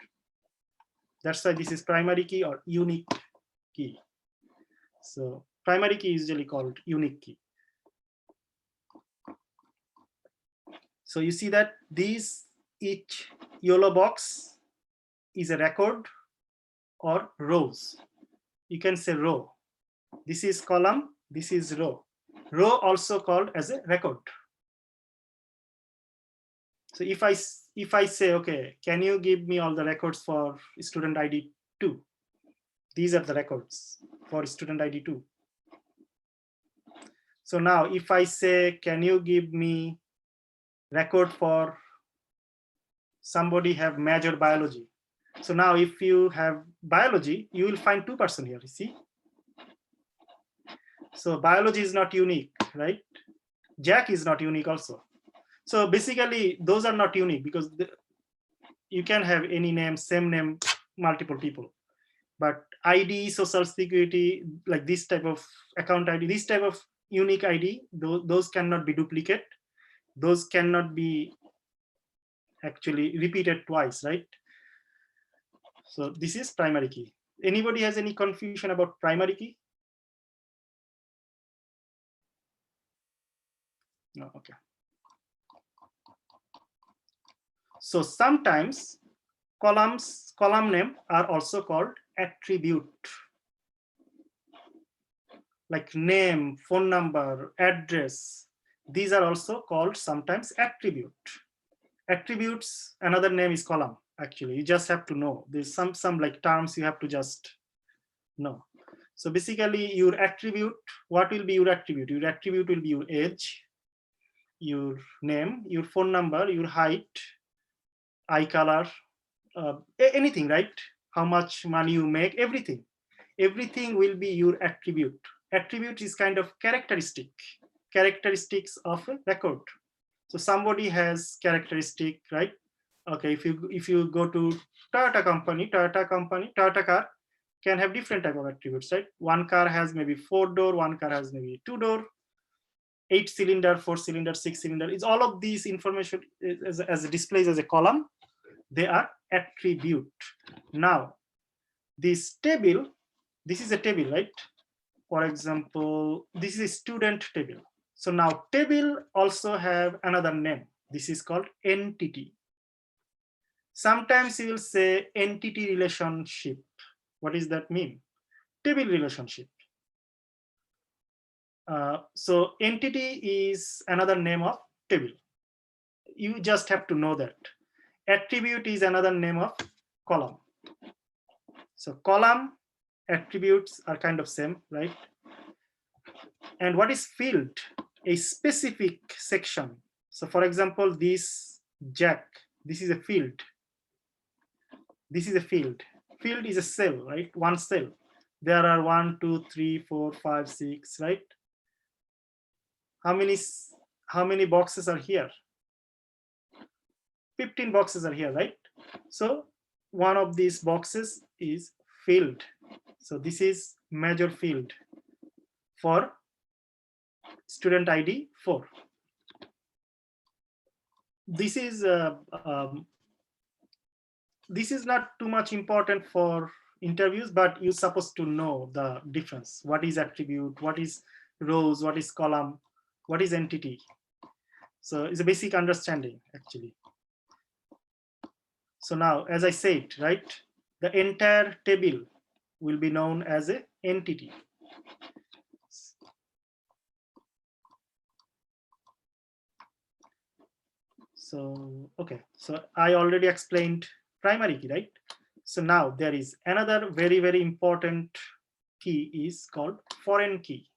That's why this is primary key or unique key. So primary key is usually called unique key. So you see that each yellow box is a record or rows. You can say row. This is column, this is row. Row also called as a record. So if I say, okay, can you give me all the records for student ID 2? These are the records for student ID 2. So now if I say, can you give me record for somebody have major biology? So now if you have biology, you will find 2% here, you see? So biology is not unique, right? Jack is not unique also. So basically those are not unique because you can have any name, same name, multiple people. But ID, social security, like this type of account ID, this type of unique ID, those cannot be duplicate. Those cannot be actually repeated twice, right? So this is primary key. Anybody has any confusion about primary key? No, okay. So sometimes column name are also called attribute. Like name, phone number, address. These are also called sometimes attribute. Attributes, another name is column, actually. You just have to know. There's some like terms you have to just know. So basically your attribute, what will be your attribute? Your attribute will be your age, your name, your phone number, your height, eye color, anything, right? How much money you make, everything. Everything will be your attribute. Attribute is kind of characteristics of a record. So somebody has characteristic, right? Okay, if you go to Toyota car, can have different type of attributes, right? One car has maybe 4-door, one car has maybe 2-door, 8-cylinder, 4-cylinder, 6-cylinder. It's all of these information as displays as a column. They are attribute. Now, this table, this is a table, right? For example, this is a student table. So now table also have another name. This is called entity. Sometimes you will say entity relationship. What does that mean? Table relationship. So entity is another name of table. You just have to know that. Attribute is another name of column. So column, attributes are kind of same, right? And what is field? A specific section. So for example, this jack, this is a field. This is a field. Field is a cell, right? One cell. There are 1, 2, 3, 4, 5, 6, right? How many boxes are here? 15 boxes are here, right? So one of these boxes is field. So this is major field for student ID 4. This is not too much important for interviews, but you're supposed to know the difference. What is attribute? What is rows? What is column? What is entity? So it's a basic understanding actually. So now, as I said, right, the entire table will be known as an entity. So, okay, so I already explained primary key, right? So now there is another very, very important key is called foreign key.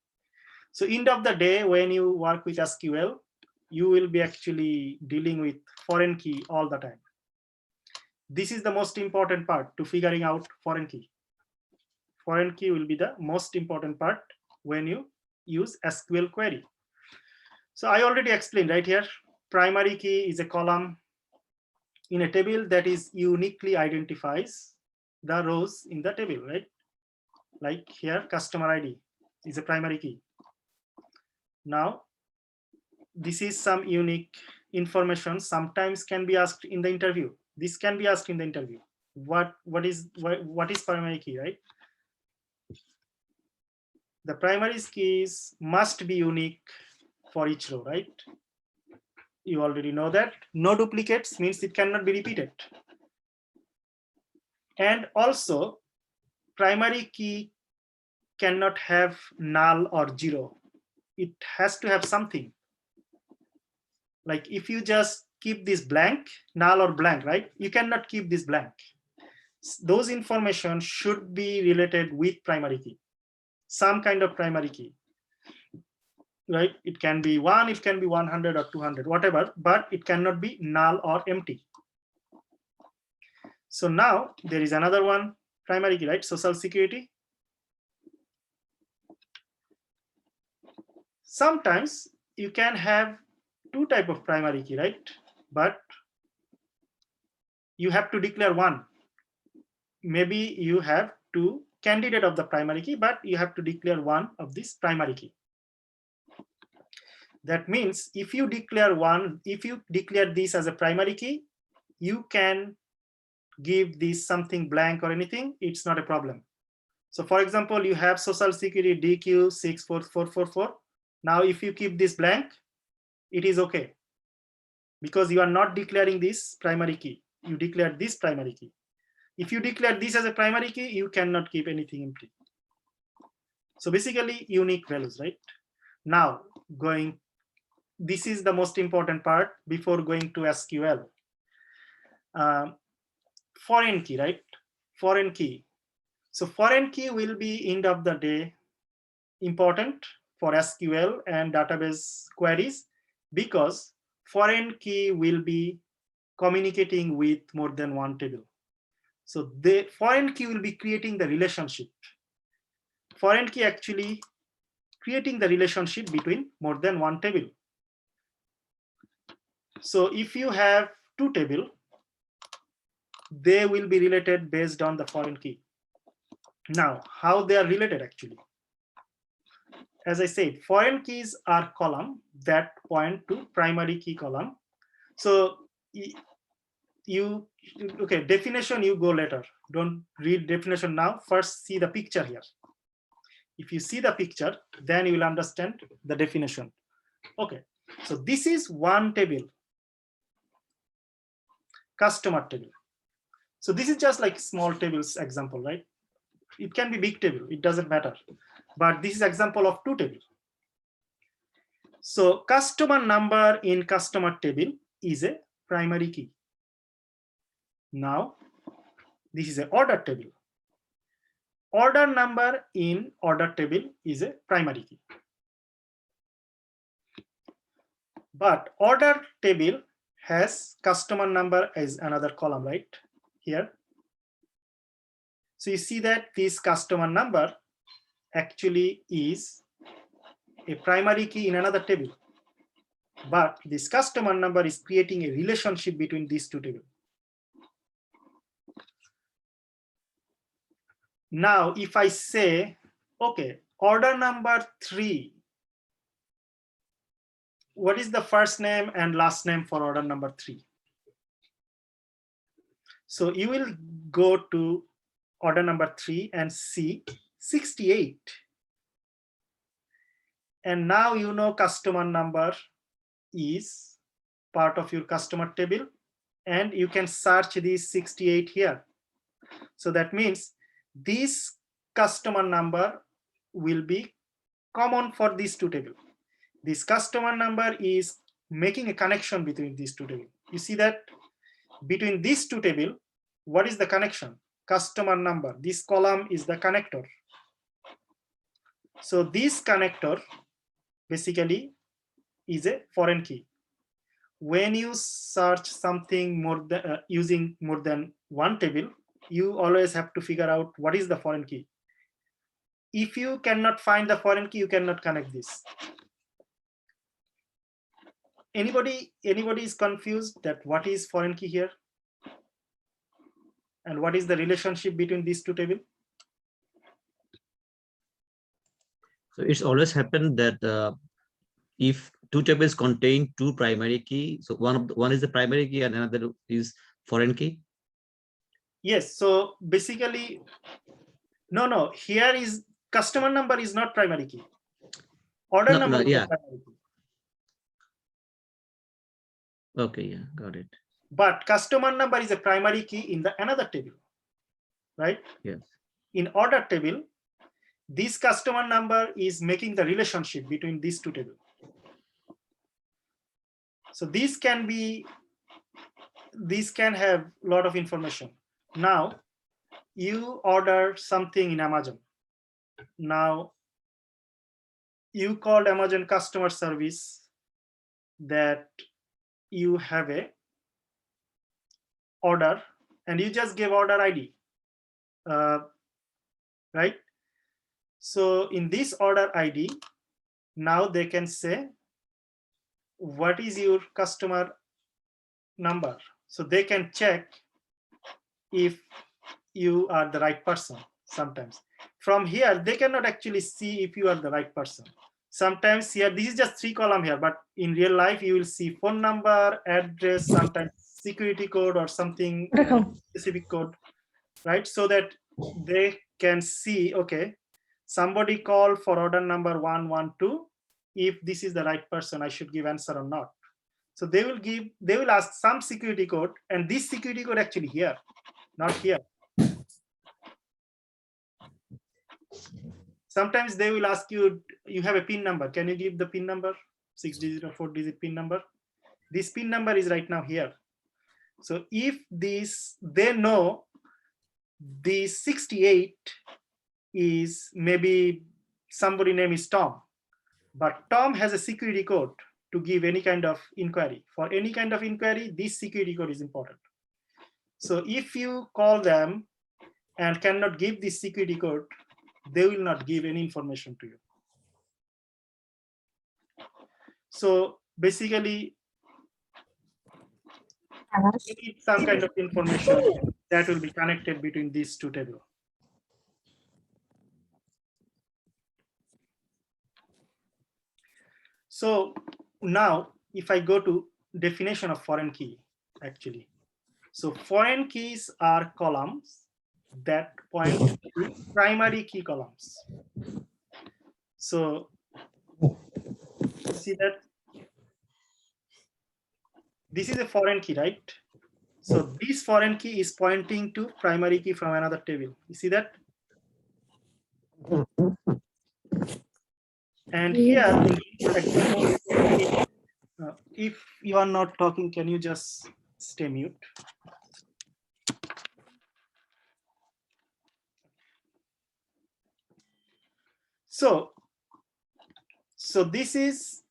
So end of the day, when you work with SQL, you will be actually dealing with foreign key all the time. This is the most important part to figuring out foreign key. Foreign key will be the most important part when you use SQL query. So I already explained right here, primary key is a column in a table that is uniquely identifies the rows in the table, right? Like here, customer ID is a primary key. Now, this is some unique information sometimes can be asked in the interview. This can be asked in the interview. What is primary key, right? The primary keys must be unique for each row, right? You already know that. No duplicates means it cannot be repeated. And also, primary key cannot have null or 0. It has to have something. Like if you just keep this blank, null or blank, right? You cannot keep this blank. Those information should be related with primary key, some kind of primary key, right? It can be 1, it can be 100 or 200, whatever, but it cannot be null or empty. So now there is another one, primary key, right? Social security. Sometimes you can have 2 type of primary key, right? But you have to declare one. Maybe you have 2 candidate of the primary key, but you have to declare one of this primary key. That means if you declare this as a primary key, you can give this something blank or anything, it's not a problem. So for example, you have social security DQ 64444. Now, if you keep this blank, it is okay because you are not declaring this primary key. You declare this primary key. If you declare this as a primary key, you cannot keep anything empty. So basically unique values, right? Now this is the most important part before going to SQL. Foreign key, right? Foreign key. So foreign key will be end of the day important for SQL and database queries because foreign key will be communicating with more than one table. So the foreign key will be creating the relationship. Foreign key actually creating the relationship between more than one table. So if you have 2 tables, they will be related based on the foreign key. Now, how they are related actually. As I said, foreign keys are column that point to primary key column. So you, okay, definition you go later. Don't read definition now. First see the picture here. If you see the picture, then you will understand the definition. Okay, so this is one table, customer table. So this is just like small tables example, right? It can be big table, it doesn't matter. But this is example of two tables. So customer number in customer table is a primary key. Now, this is an order table. Order number in order table is a primary key. But order table has customer number as another column, right? Here. So you see that this customer number actually is a primary key in another table. But this customer number is creating a relationship between these two tables. Now, if I say, okay, order number 3, what is the first name and last name for order number 3? So you will go to order number 3 and see 68. And now you know customer number is part of your customer table, and you can search this 68 here. So that means this customer number will be common for these two tables. This customer number is making a connection between these two tables. You see that between these two tables, what is the connection? Customer number. This column is the connector. So this connector basically is a foreign key. When you search something more than, using more than one table, you always have to figure out what is the foreign key. If you cannot find the foreign key, you cannot connect this. Anybody is confused that what is foreign key here? And what is the relationship between these two tables? So it's always happened that if two tables contain two primary key, so one is the primary key and another is foreign key. Yes. So basically, no. Here is customer number is not primary key. Order number is yeah. the primary key. Okay, yeah, got it. But customer number is a primary key in the another table, right? Yes. In order table, this customer number is making the relationship between these two tables. So these can have a lot of information. Now, you order something in Amazon. Now, you called Amazon customer service that you have a order and you just gave order ID, right? So in this order ID, now they can say, what is your customer number? So they can check if you are the right person. Sometimes from here, they cannot actually see if you are the right person. Sometimes here, this is just 3 columns here, but in real life, you will see phone number, address, sometimes security code or something specific code, right? So that they can see, okay, somebody called for order number 112. If this is the right person, I should give answer or not. So they will ask some security code, and this security code actually here, not here. Sometimes they will ask you, you have a PIN number. Can you give the PIN number? 6-digit or 4-digit PIN number. This PIN number is right now here. So if they know the 68 is maybe somebody name is Tom, but Tom has a security code to give any kind of inquiry. For any kind of inquiry, this security code is important. So if you call them and cannot give this security code, they will not give any information to you. So basically, you need some kind of information that will be connected between these two tables. So now if I go to definition of foreign key, actually, so foreign keys are columns that point to primary key columns. So you see that this is a foreign key, right? So this foreign key is pointing to primary key from another table. You see that? And here in this example, if you are not talking, can you just stay mute? So this is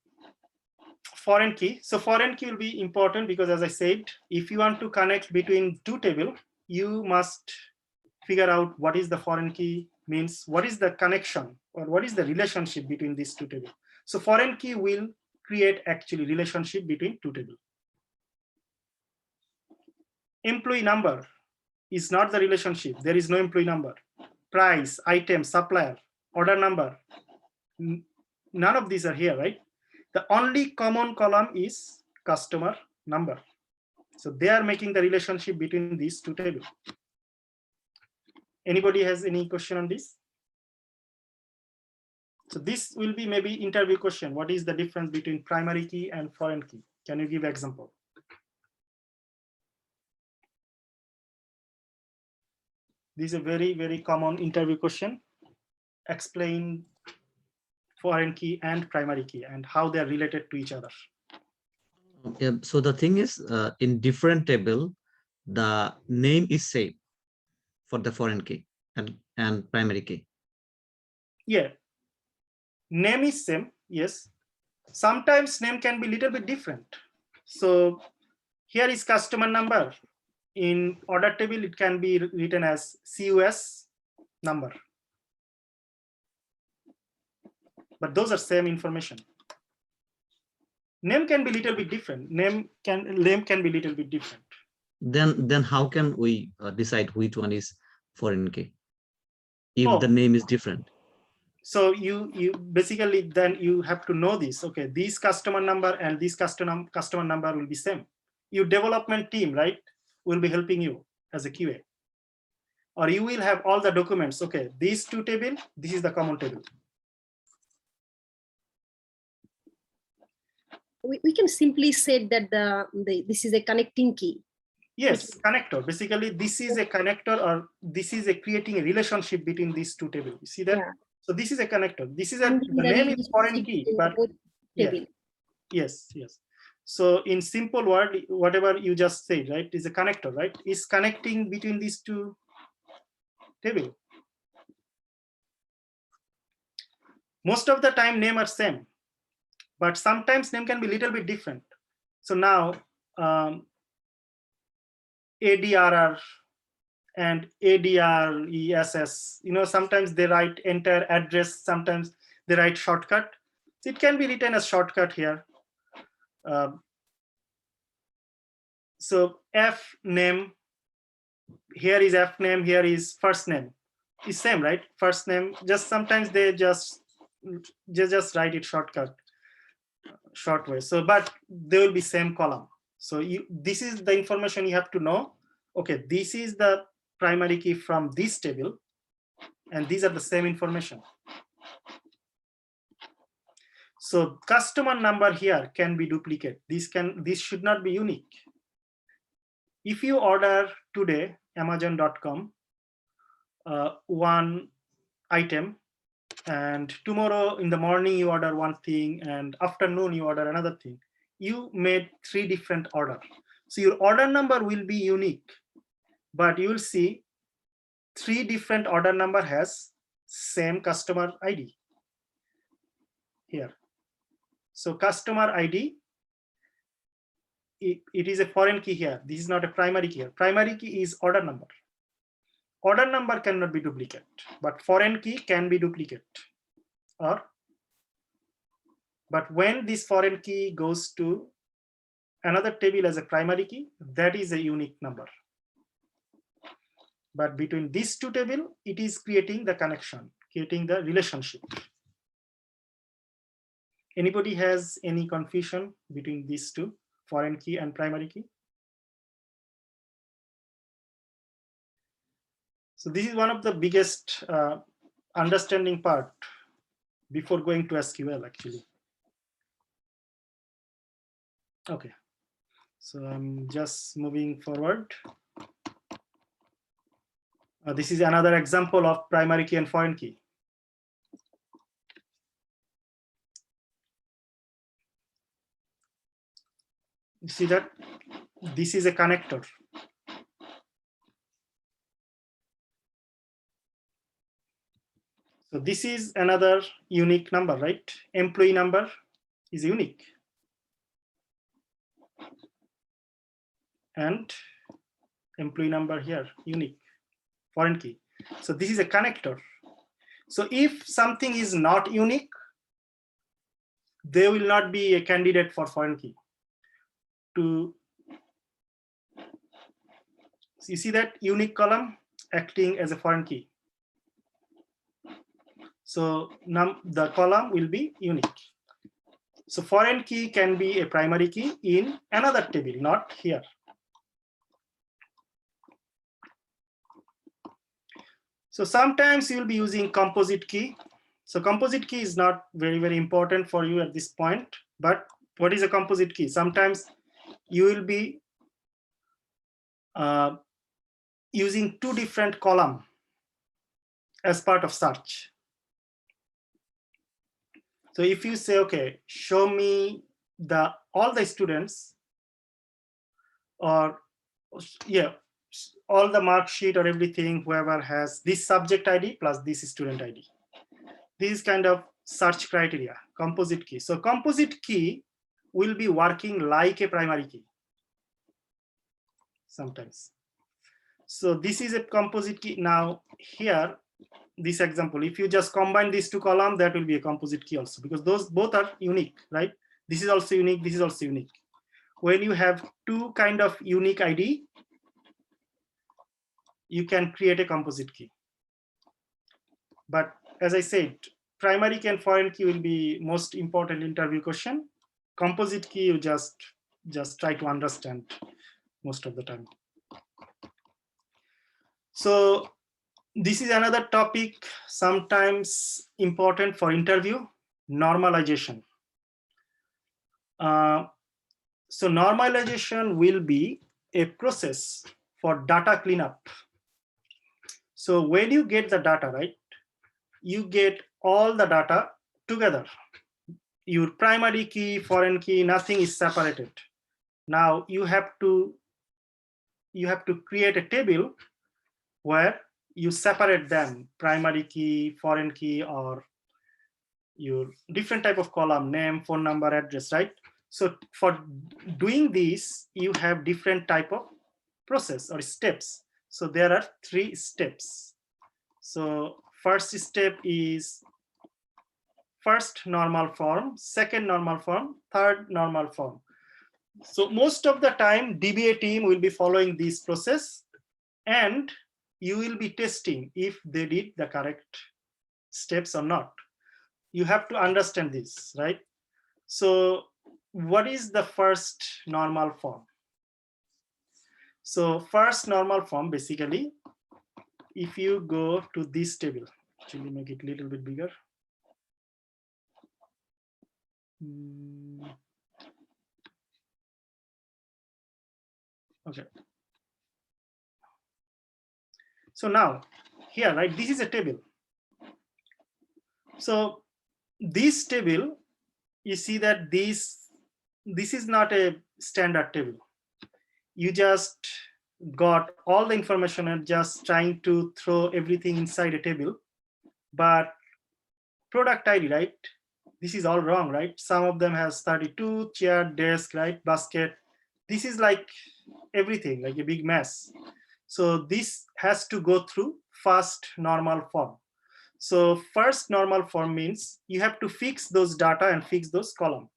foreign key. So foreign key will be important because, as I said, if you want to connect between two tables, you must figure out what is the foreign key means, what is the connection or what is the relationship between these two tables. So foreign key will create actually relationship between two tables. Employee number is not the relationship. There is no employee number. Price, item, supplier, order number. None of these are here, right? The only common column is customer number. So they are making the relationship between these two tables. Anybody has any question on this? So this will be maybe interview question. What is the difference between primary key and foreign key? Can you give example? This is a very, very common interview question. Explain foreign key and primary key and how they are related to each other. Yeah, so the thing is, in different table, the name is same for the foreign key and primary key. Yeah, name is same, yes. Sometimes name can be little bit different. So here is customer number. In order table, it can be written as CUS number. But those are same information. Name can be little bit different. Name can be little bit different. Then how can we decide which one is foreign key if the name is different? So you basically then you have to know this. Okay, this customer number and this customer number will be same. Your development team, right, will be helping you as a QA. Or you will have all the documents. Okay, these two table, this is the common table. We can simply say that this is a connecting key. Yes, connector. Basically, this is a connector, or this is a creating a relationship between these two tables. You see that? Yeah. So this is a connector. This is the name is foreign key, but yeah. Yes. So in simple word, whatever you just said, right, is a connector, right? Is connecting between these two tables. Most of the time, name are same, but sometimes name can be a little bit different. So now, ADRR and ADRESS, sometimes they write enter address, sometimes they write shortcut. So it can be written as shortcut here. So F name, here is F name, here is first name. It's same, right? First name, just sometimes they just write it shortcut, short way. So, but they will be same column. So this is the information you have to know. Okay, this is the primary key from this table, and these are the same information. So customer number here can be duplicate. This should not be unique. If you order today, Amazon.com, one item, and tomorrow in the morning you order one thing, and afternoon you order another thing, you made 3 different orders. So your order number will be unique, but you will see 3 different order number has same customer ID here. So customer ID, it is a foreign key here. This is not a primary key here. Primary key is order number. Order number cannot be duplicate, but foreign key can be duplicate. But when this foreign key goes to another table as a primary key, that is a unique number. But between these two tables, it is creating the connection, creating the relationship. Anybody has any confusion between these two, foreign key and primary key? So this is one of the biggest understanding part before going to SQL actually. Okay, so I'm just moving forward. This is another example of primary key and foreign key. You see that this is a connector. So this is another unique number, right? Employee number is unique. And employee number here, unique, foreign key. So this is a connector. So if something is not unique, there will not be a candidate for foreign key. So you see that unique column acting as a foreign key. So the column will be unique. So foreign key can be a primary key in another table, not here. So sometimes you'll be using composite key. So composite key is not very important for you at this point, but what is a composite key? Sometimes you will be using two different columns as part of search. So if you say, okay, show me all the students, or yeah, all the mark sheet or everything, whoever has this subject ID plus this student ID. This is kind of search criteria, composite key. So composite key will be working like a primary key sometimes. So this is a composite key. Now here, this example, if you just combine these two columns, that will be a composite key also, because those both are unique, right? This is also unique, this is also unique. When you have two kind of unique ID, you can create a composite key. But as I said, primary key and foreign key will be most important interview question. Composite key, you just try to understand most of the time. So this is another topic sometimes important for interview, normalization. So normalization will be a process for data cleanup. So when you get the data, right, you get all the data together. Your primary key, foreign key, nothing is separated. Now you have to create a table where you separate them, primary key, foreign key, or your different type of column, name, phone number, address, right? So for doing this, you have different type of process or steps. So there are 3 steps. So first step is first normal form, second normal form, third normal form. So most of the time, DBA team will be following this process, and you will be testing if they did the correct steps or not. You have to understand this, right? So what is the first normal form? So first normal form, basically, if you go to this table, actually make it a little bit bigger. Okay. So now here, right, this is a table. So this table, you see that this is not a standard table. You just got all the information and just trying to throw everything inside a table. But product ID, right? This is all wrong, right? Some of them has 32, chair, desk, right? Basket. This is like everything, like a big mess. So this has to go through first normal form. So first normal form means you have to fix those data and fix those columns.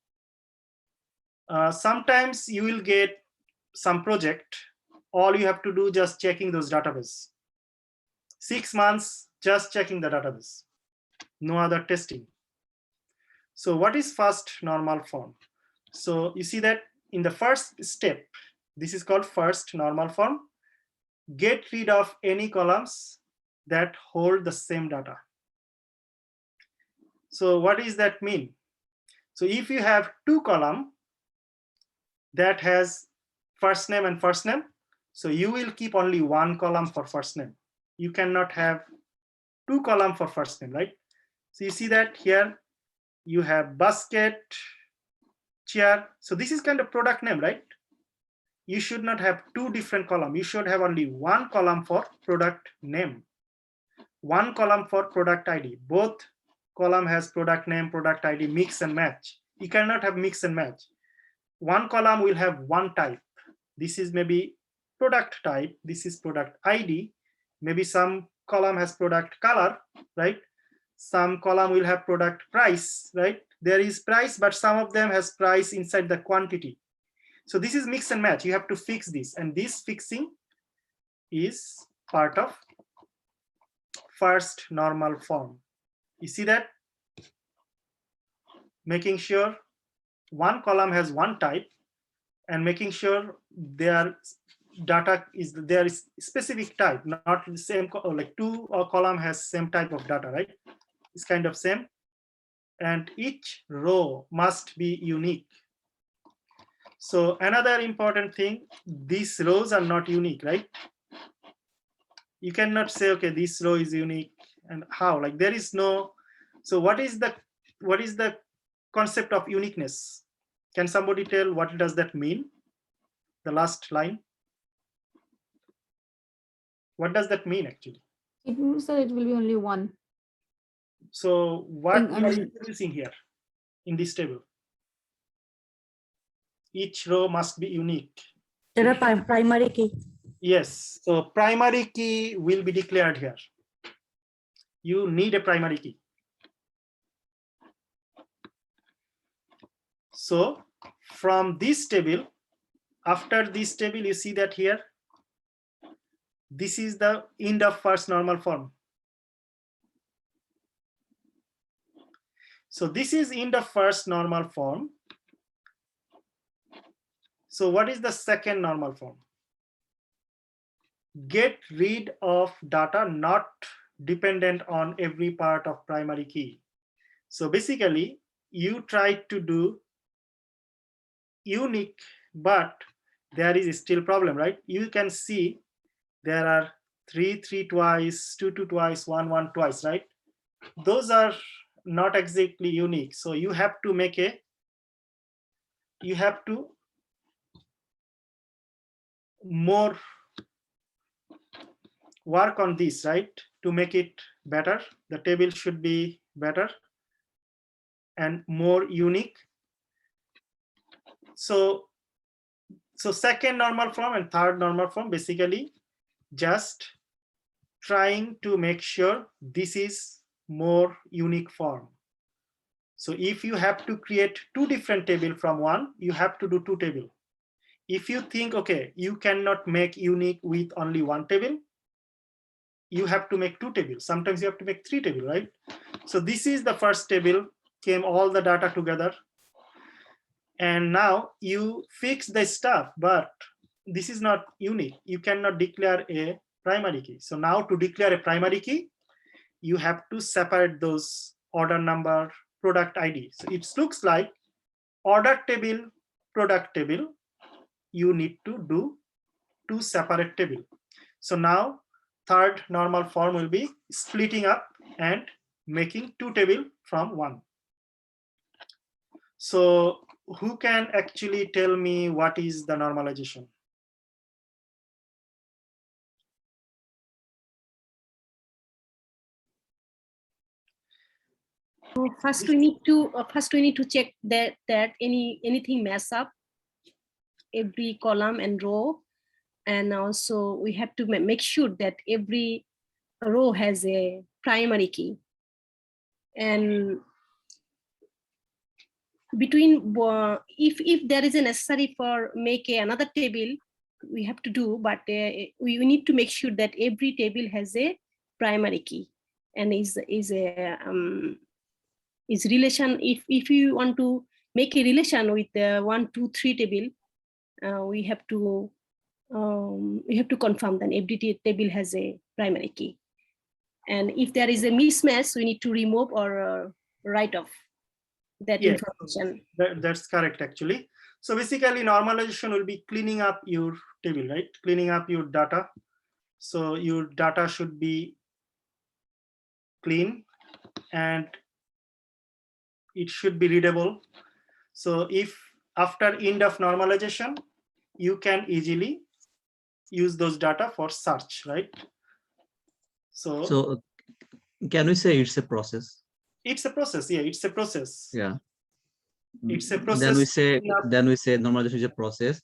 Sometimes you will get some project, all you have to do just checking those database. 6 months just checking the database, no other testing. So what is first normal form? So you see that in the first step, this is called first normal form. Get rid of any columns that hold the same data. So what does that mean? So if you have two columns that has first name and first name, so you will keep only one column for first name. You cannot have two columns for first name, right? So you see that here you have basket, chair. So this is kind of product name, right? You should not have two different columns. You should have only one column for product name, one column for product ID. Both column has product name, product ID, mix and match. You cannot have mix and match. One column will have one type. This is maybe product type. This is product ID. Maybe some column has product color, right? Some column will have product price, right? There is price, but some of them has price inside the quantity. So this is mix and match. You have to fix this, and this fixing is part of first normal form. You see that? Making sure one column has one type and making sure their data is there is specific type, not the same, like two column has same type of data, right? It's kind of same. And each row must be unique. So another important thing, these rows are not unique, right? You cannot say, okay, this row is unique, and how? Like there is no. So what is the concept of uniqueness? Can somebody tell what does that mean? The last line. What does that mean actually? It means that it will be only one. So what I we are mean- introducing here in this table? Each row must be unique. There are primary key. Yes, so primary key will be declared here. You need a primary key. So from this table, after this table, you see that here, this is the end of first normal form. So this is end of first normal form. So what is the second normal form? Get rid of data not dependent on every part of primary key. So basically, you try to do unique, but there is still problem, right? You can see there are 3 twice, 2 twice, 1 twice, right? Those are not exactly unique. So you have to make more work on this, right? To make it better. The table should be better and more unique. So second normal form and third normal form, basically just trying to make sure this is more unique form. So if you have to create two different table from one, you have to do two table. If you think, okay, you cannot make unique with only one table, you have to make two tables. Sometimes you have to make three table, right? So this is the first table, came all the data together. And now you fix the stuff, but this is not unique. You cannot declare a primary key. So now to declare a primary key, you have to separate those order number, product ID. So it looks like order table, product table, you need to do two separate table. So now third normal form will be splitting up and making two table from one. So who can actually tell me what is the normalization? So first we need to check that anything mess up every column and row, and also we have to make sure that every row has a primary key. And between if there is a necessary for make another table, we have to do, but we need to make sure that every table has a primary key and is is relation. If you want to make a relation with the 1, 2, 3 table, we have to confirm that every table has a primary key. And if there is a mismatch, we need to remove or write off that Yes, information. that's correct actually. So basically normalization will be cleaning up your table, right? Cleaning up your data. So your data should be clean and it should be readable. So if after end of normalization, you can easily use those data for search, right? So can we say it's a process? it's a process. Yeah, it's a process. Yeah. It's a Then process. we say normalization is a process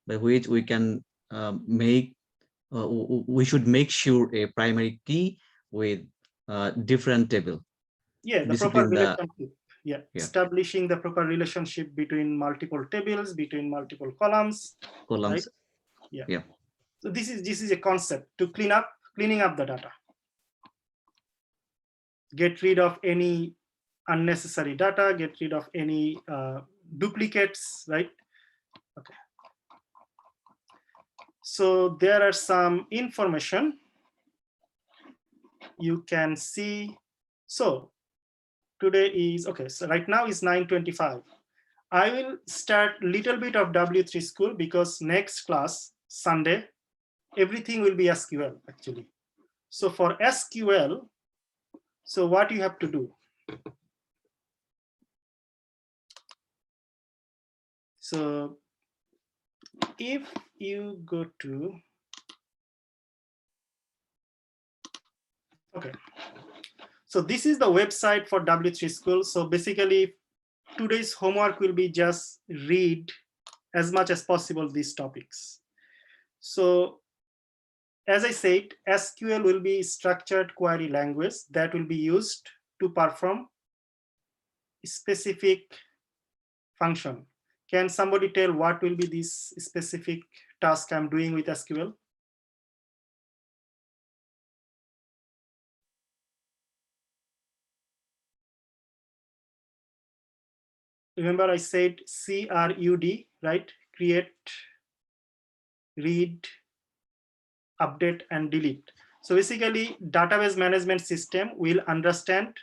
by which we can make we should make sure a primary key with different table. Yeah, the proper relationship. Yeah, establishing the proper relationship between multiple tables, between multiple columns. Right? Yeah. So this is a concept to cleaning up the data. Get rid of any unnecessary data, get rid of any duplicates, right? Okay. So there are some information you can see. So today is, okay, so right now is 9:25. I will start little bit of W3 school because next class, Sunday, everything will be SQL actually. So for SQL, so what you have to do? So if you go to, okay. So this is the website for W3 school. So basically today's homework will be just read as much as possible these topics. So as I said, SQL will be structured query language that will be used to perform specific function. Can somebody tell what will be this specific task I'm doing with SQL? Remember I said CRUD, right? Create, read, update, and delete. So basically database management system will understand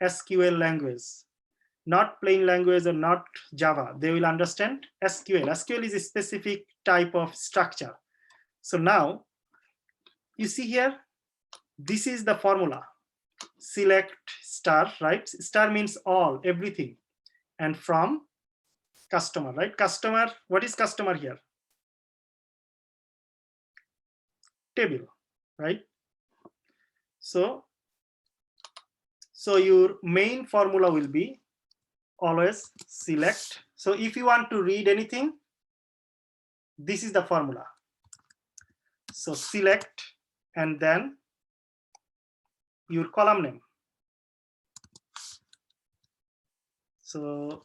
SQL language, not plain language or not Java. They will understand SQL. SQL is a specific type of structure. So now you see here, this is the formula. Select star, right? Star means all, everything. And from customer, right? Customer, what is customer here? Table, right? So your main formula will be always select. So if you want to read anything, this is the formula. So select and then your column name. So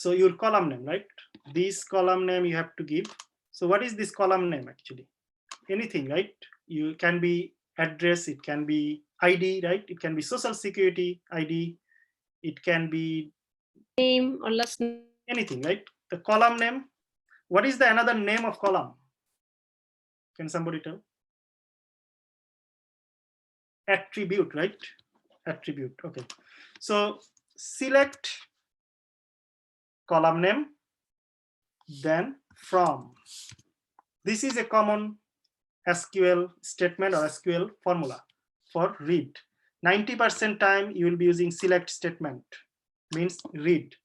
your column name, right? This column name you have to give. So what is this column name actually? Anything, right? You can be address, it can be ID, right? It can be social security ID, it can be Name or last name. Anything, right? The column name. What is the another name of column? Can somebody tell? Attribute, right? Attribute. Okay. So select column name, then from. This is a common SQL statement or SQL formula for read. 90% time you will be using select statement, means read.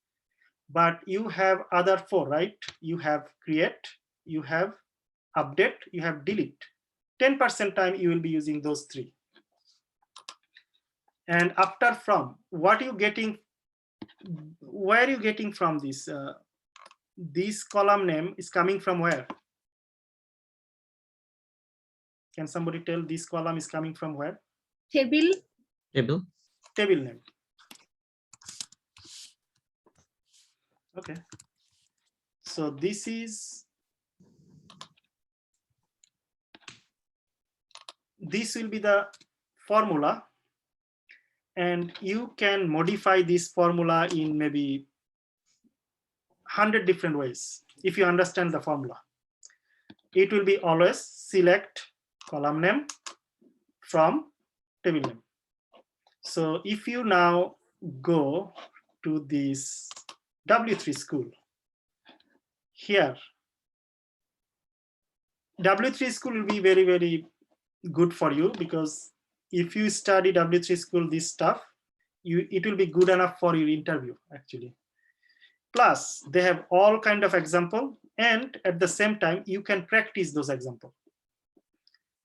But you have other 4, right? You have create, you have update, you have delete. 10% time you will be using those 3. And after from, what are you getting? Where are you getting from this? This column name is coming from where? Can somebody tell this column is coming from where? Table. Table name. Okay. So this will be the formula. and you can modify this formula in maybe 100 different ways. If you understand the formula, it will be always select column name from table name. So if you now go to this W3 school, here W3 school will be very, very good for you, because if you study W3 school, this stuff, it will be good enough for your interview actually. Plus they have all kind of example, and at the same time you can practice those examples.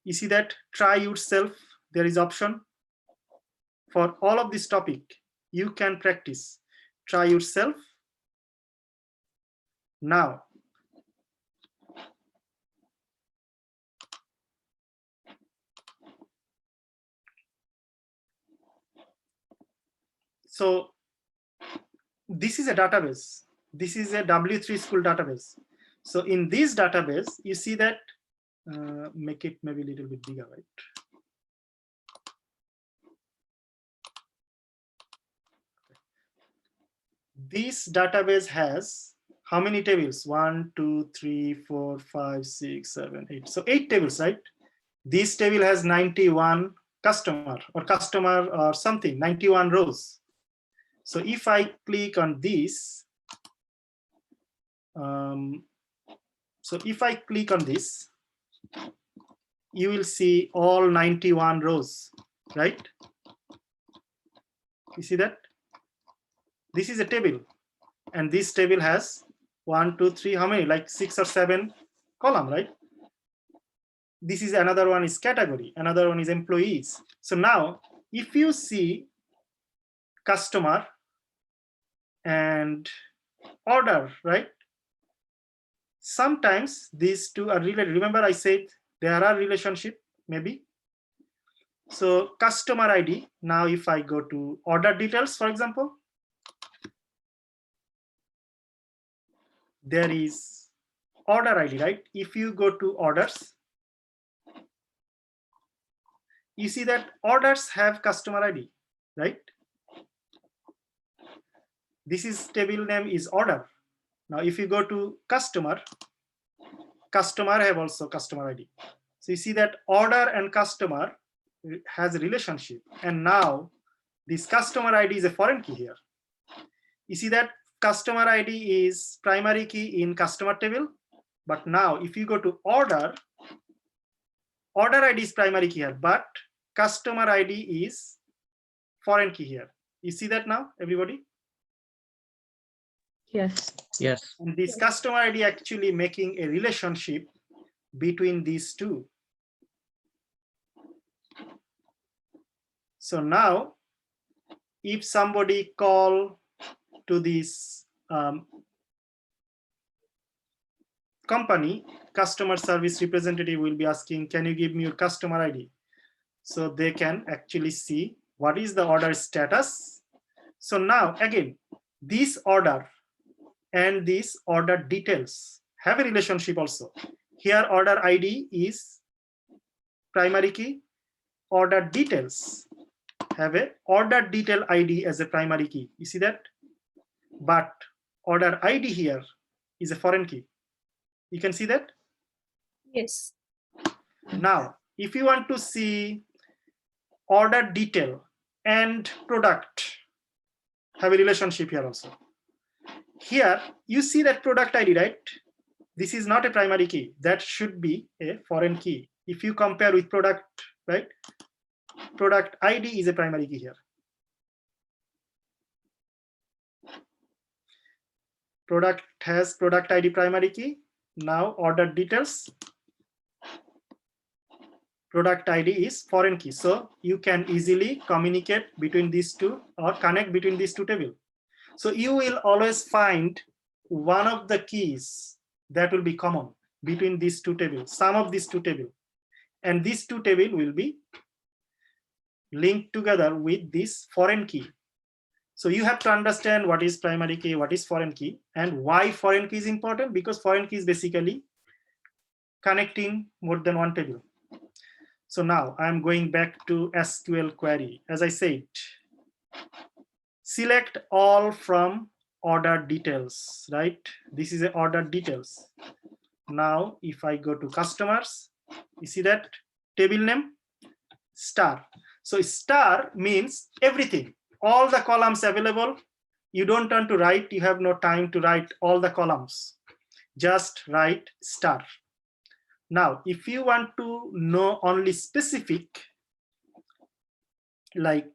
You see that try yourself, there is option for all of this topic. You can practice, try yourself. Now so this is a database. This is a W3 school database. So in this database, you see that, make it maybe a little bit bigger, right? This database has how many tables? 1, 2, 3, 4, 5, 6, 7, 8. So 8 tables, right? This table has 91 customer or something, 91 rows. So if I click on this, so if I click on this, you will see all 91 rows, right? You see that? This is a table, and this table has 1, 2, 3, how many? Like 6 or 7 column, right? This is another one is category, another one is employees. So now if you see customer and order, right? Sometimes these two are related. Remember I said there are relationship maybe. So customer ID, now if I go to order details, for example, there is order ID, right? If you go to orders, you see that orders have customer ID, right? This is table name is order. Now if you go to customer, customer have also customer ID. So you see that order and customer has a relationship, and now this customer ID is a foreign key here. You see that customer ID is primary key in customer table, but now if you go to order, order ID is primary key here, but customer ID is foreign key here. You see that now, everybody? Yes. Yes. And this customer ID actually making a relationship between these two. So now if somebody call to this company, customer service representative will be asking, can you give me your customer ID? So they can actually see what is the order status. So now again, this order and this order details have a relationship also. Here order ID is primary key, order details have a order detail ID as a primary key. You see that? But order ID here is a foreign key. You can see that? Yes. Now, if you want to see order detail and product have a relationship here also. Here you see that product ID, right? This is not a primary key. That should be a foreign key. If you compare with product, right? Product ID is a primary key here. Product has product ID primary key. Now order details, product ID is foreign key. So you can easily communicate between these two or connect between these two tables. So you will always find one of the keys that will be common between these two tables, some of these two tables. And these two tables will be linked together with this foreign key. So you have to understand what is primary key, what is foreign key, and why foreign key is important, because foreign key is basically connecting more than one table. So now I'm going back to SQL query. As I said, select all from order details, right? This is a order details. Now, if I go to customers, you see that table name, star. So star means everything, all the columns available. You don't want to write, you have no time to write all the columns. Just write star. Now, if you want to know only specific, like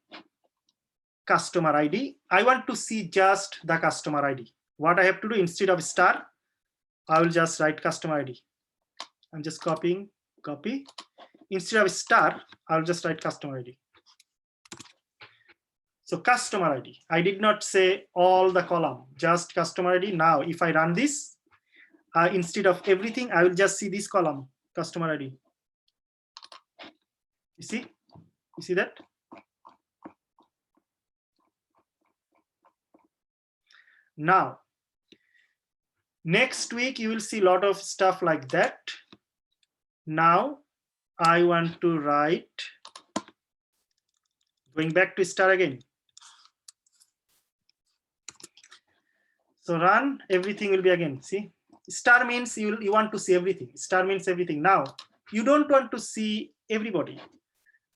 customer ID, I want to see just the customer ID. What I have to do, instead of star, I will just write customer ID. I'm just copying, copy. Instead of star, I'll just write customer ID. So customer ID, I did not say all the column, just customer ID. Now, if I run this, instead of everything, I will just see this column, customer ID. You see that? Now, next week, you will see a lot of stuff like that. Now, I want to write, going back to star again. So run, everything will be again, see? Star means you want to see everything. Star means everything. Now, you don't want to see everybody.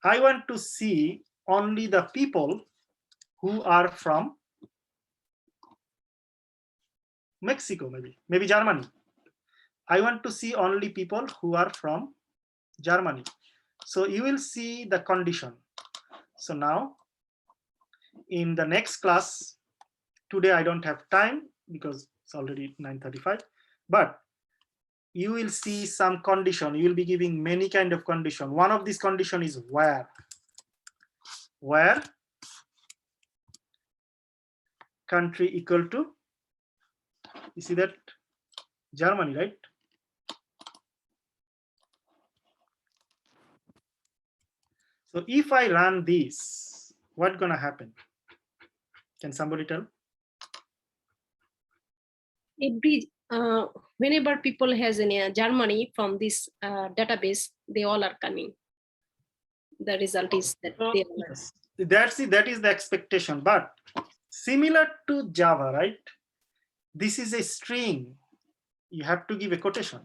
I want to see only the people who are from Mexico, maybe Germany. I want to see only people who are from Germany. So you will see the condition. So now, in the next class, today I don't have time because it's already 9:35, but you will see some condition. You will be giving many kind of condition. One of these condition is where country equal to, you see that, Germany, right? So if I run this, what's gonna happen? Can somebody tell? Whenever people has in Germany from this database, they all are coming. The result is that they are. Yes, that is the expectation. But similar to Java, right? This is a string. You have to give a quotation.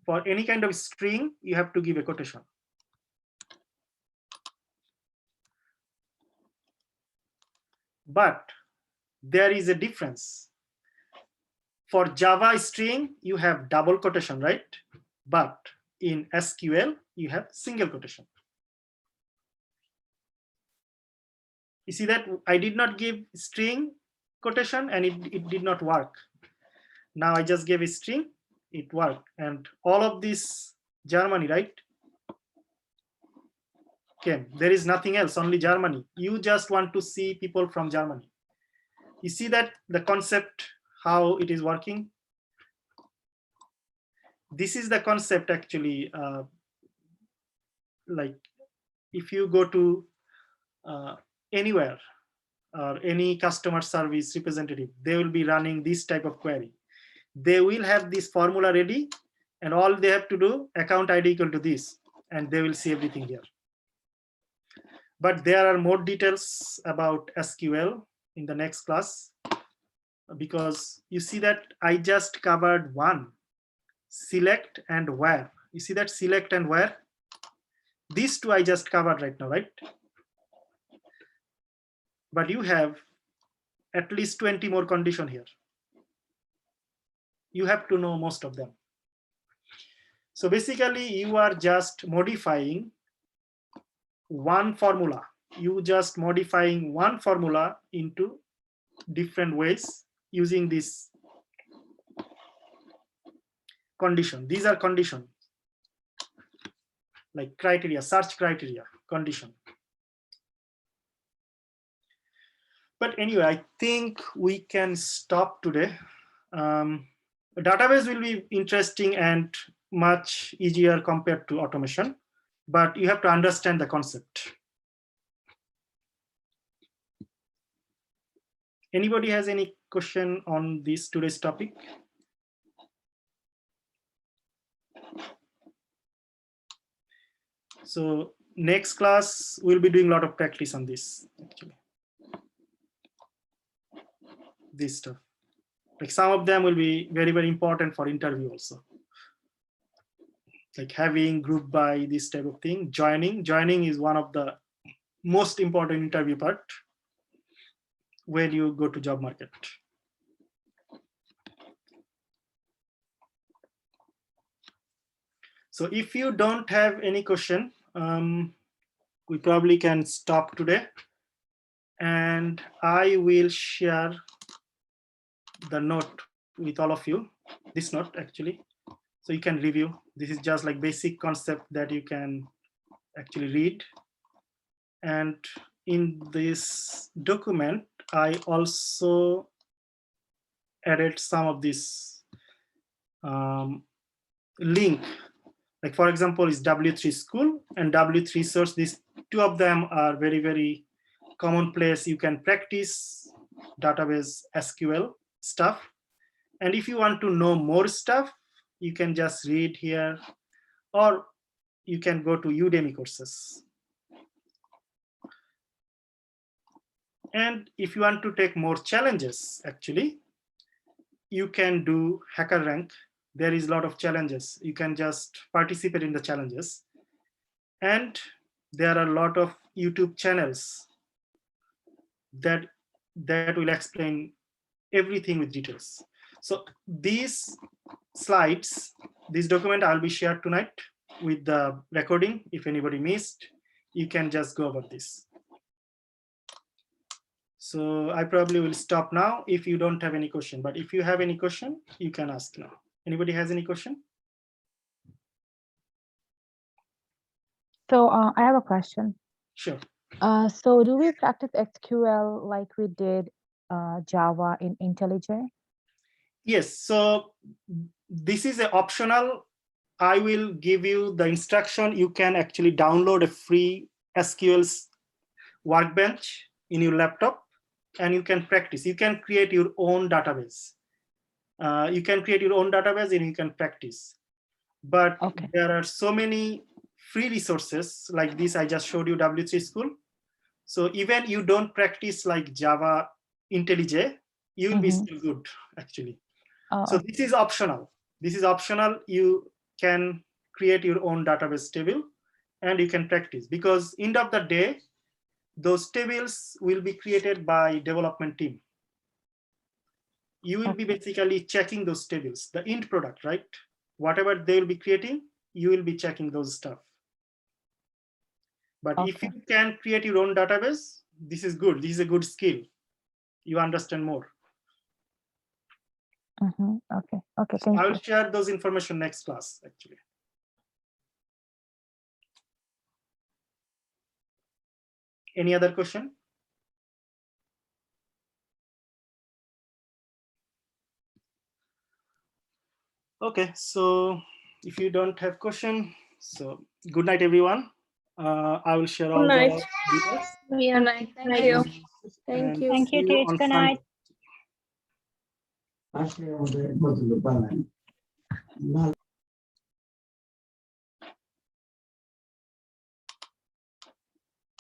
For any kind of string, you have to give a quotation. But there is a difference. For Java string, you have double quotation, right? But in SQL, you have single quotation. You see that I did not give string quotation and it did not work. Now I just gave a string, it worked. And all of this Germany, right? Okay, there is nothing else, only Germany. You just want to see people from Germany. You see that the concept, how it is working? This is the concept actually, like if you go to anywhere or any customer service representative, they will be running this type of query. They will have this formula ready and all they have to do, account ID equal to this, and they will see everything here. But there are more details about SQL in the next class, because you see that I just covered one, select and where. You see that select and where? These two I just covered right now, right? But you have at least 20 more condition here. You have to know most of them. So basically you are just modifying one formula. You just modifying one formula into different ways using this condition. These are conditions, like criteria, search criteria, condition. But anyway, I think we can stop today. Database will be interesting and much easier compared to automation, but you have to understand the concept. Anybody has any question on this today's topic? So next class, we'll be doing a lot of practice on this, actually. this stuff. Like some of them will be very, very important for interview also. Like having group by this type of thing. Joining is one of the most important interview part when you go to job market. So if you don't have any question, we probably can stop today. And I will share the note with all of you, this note actually. So you can review. This is just like basic concept that you can actually read. And in this document, I also added some of this link. Like for example, is W3 School and W3 Source. These two of them are very, very commonplace. You can practice database SQL stuff. And if you want to know more stuff, you can just read here, or you can go to Udemy courses. And if you want to take more challenges, actually, you can do HackerRank. There is a lot of challenges. You can just participate in the challenges. And there are a lot of YouTube channels that will explain everything with details. So these slides, this document I'll be shared tonight with the recording. If anybody missed, you can just go over this. So I probably will stop now if you don't have any question, but if you have any question, you can ask now. Anybody has any question? So I have a question. Sure. So do we practice SQL like we did Java in IntelliJ? Yes, so this is an optional. I will give you the instruction. You can actually download a free SQL workbench in your laptop and you can practice. You can create your own database. You can create your own database and you can practice. But there are so many free resources like this. I just showed you W3 School. So even you don't practice like Java IntelliJ, you will be still good actually. So this is optional. This is optional. You can create your own database table and you can practice, because end of the day, those tables will be created by development team. You will be basically checking those tables, the end product, right? Whatever they will be creating, you will be checking those stuff. But if you can create your own database, this is good. This is a good skill. You understand more. Okay, thank you. I will share those information next class, actually. Any other question? Okay, so if you don't have question, so good night, everyone. I will share all the details. Good night. Thank you. Thank you. Thank you, See Teach. on Good night. Sunday.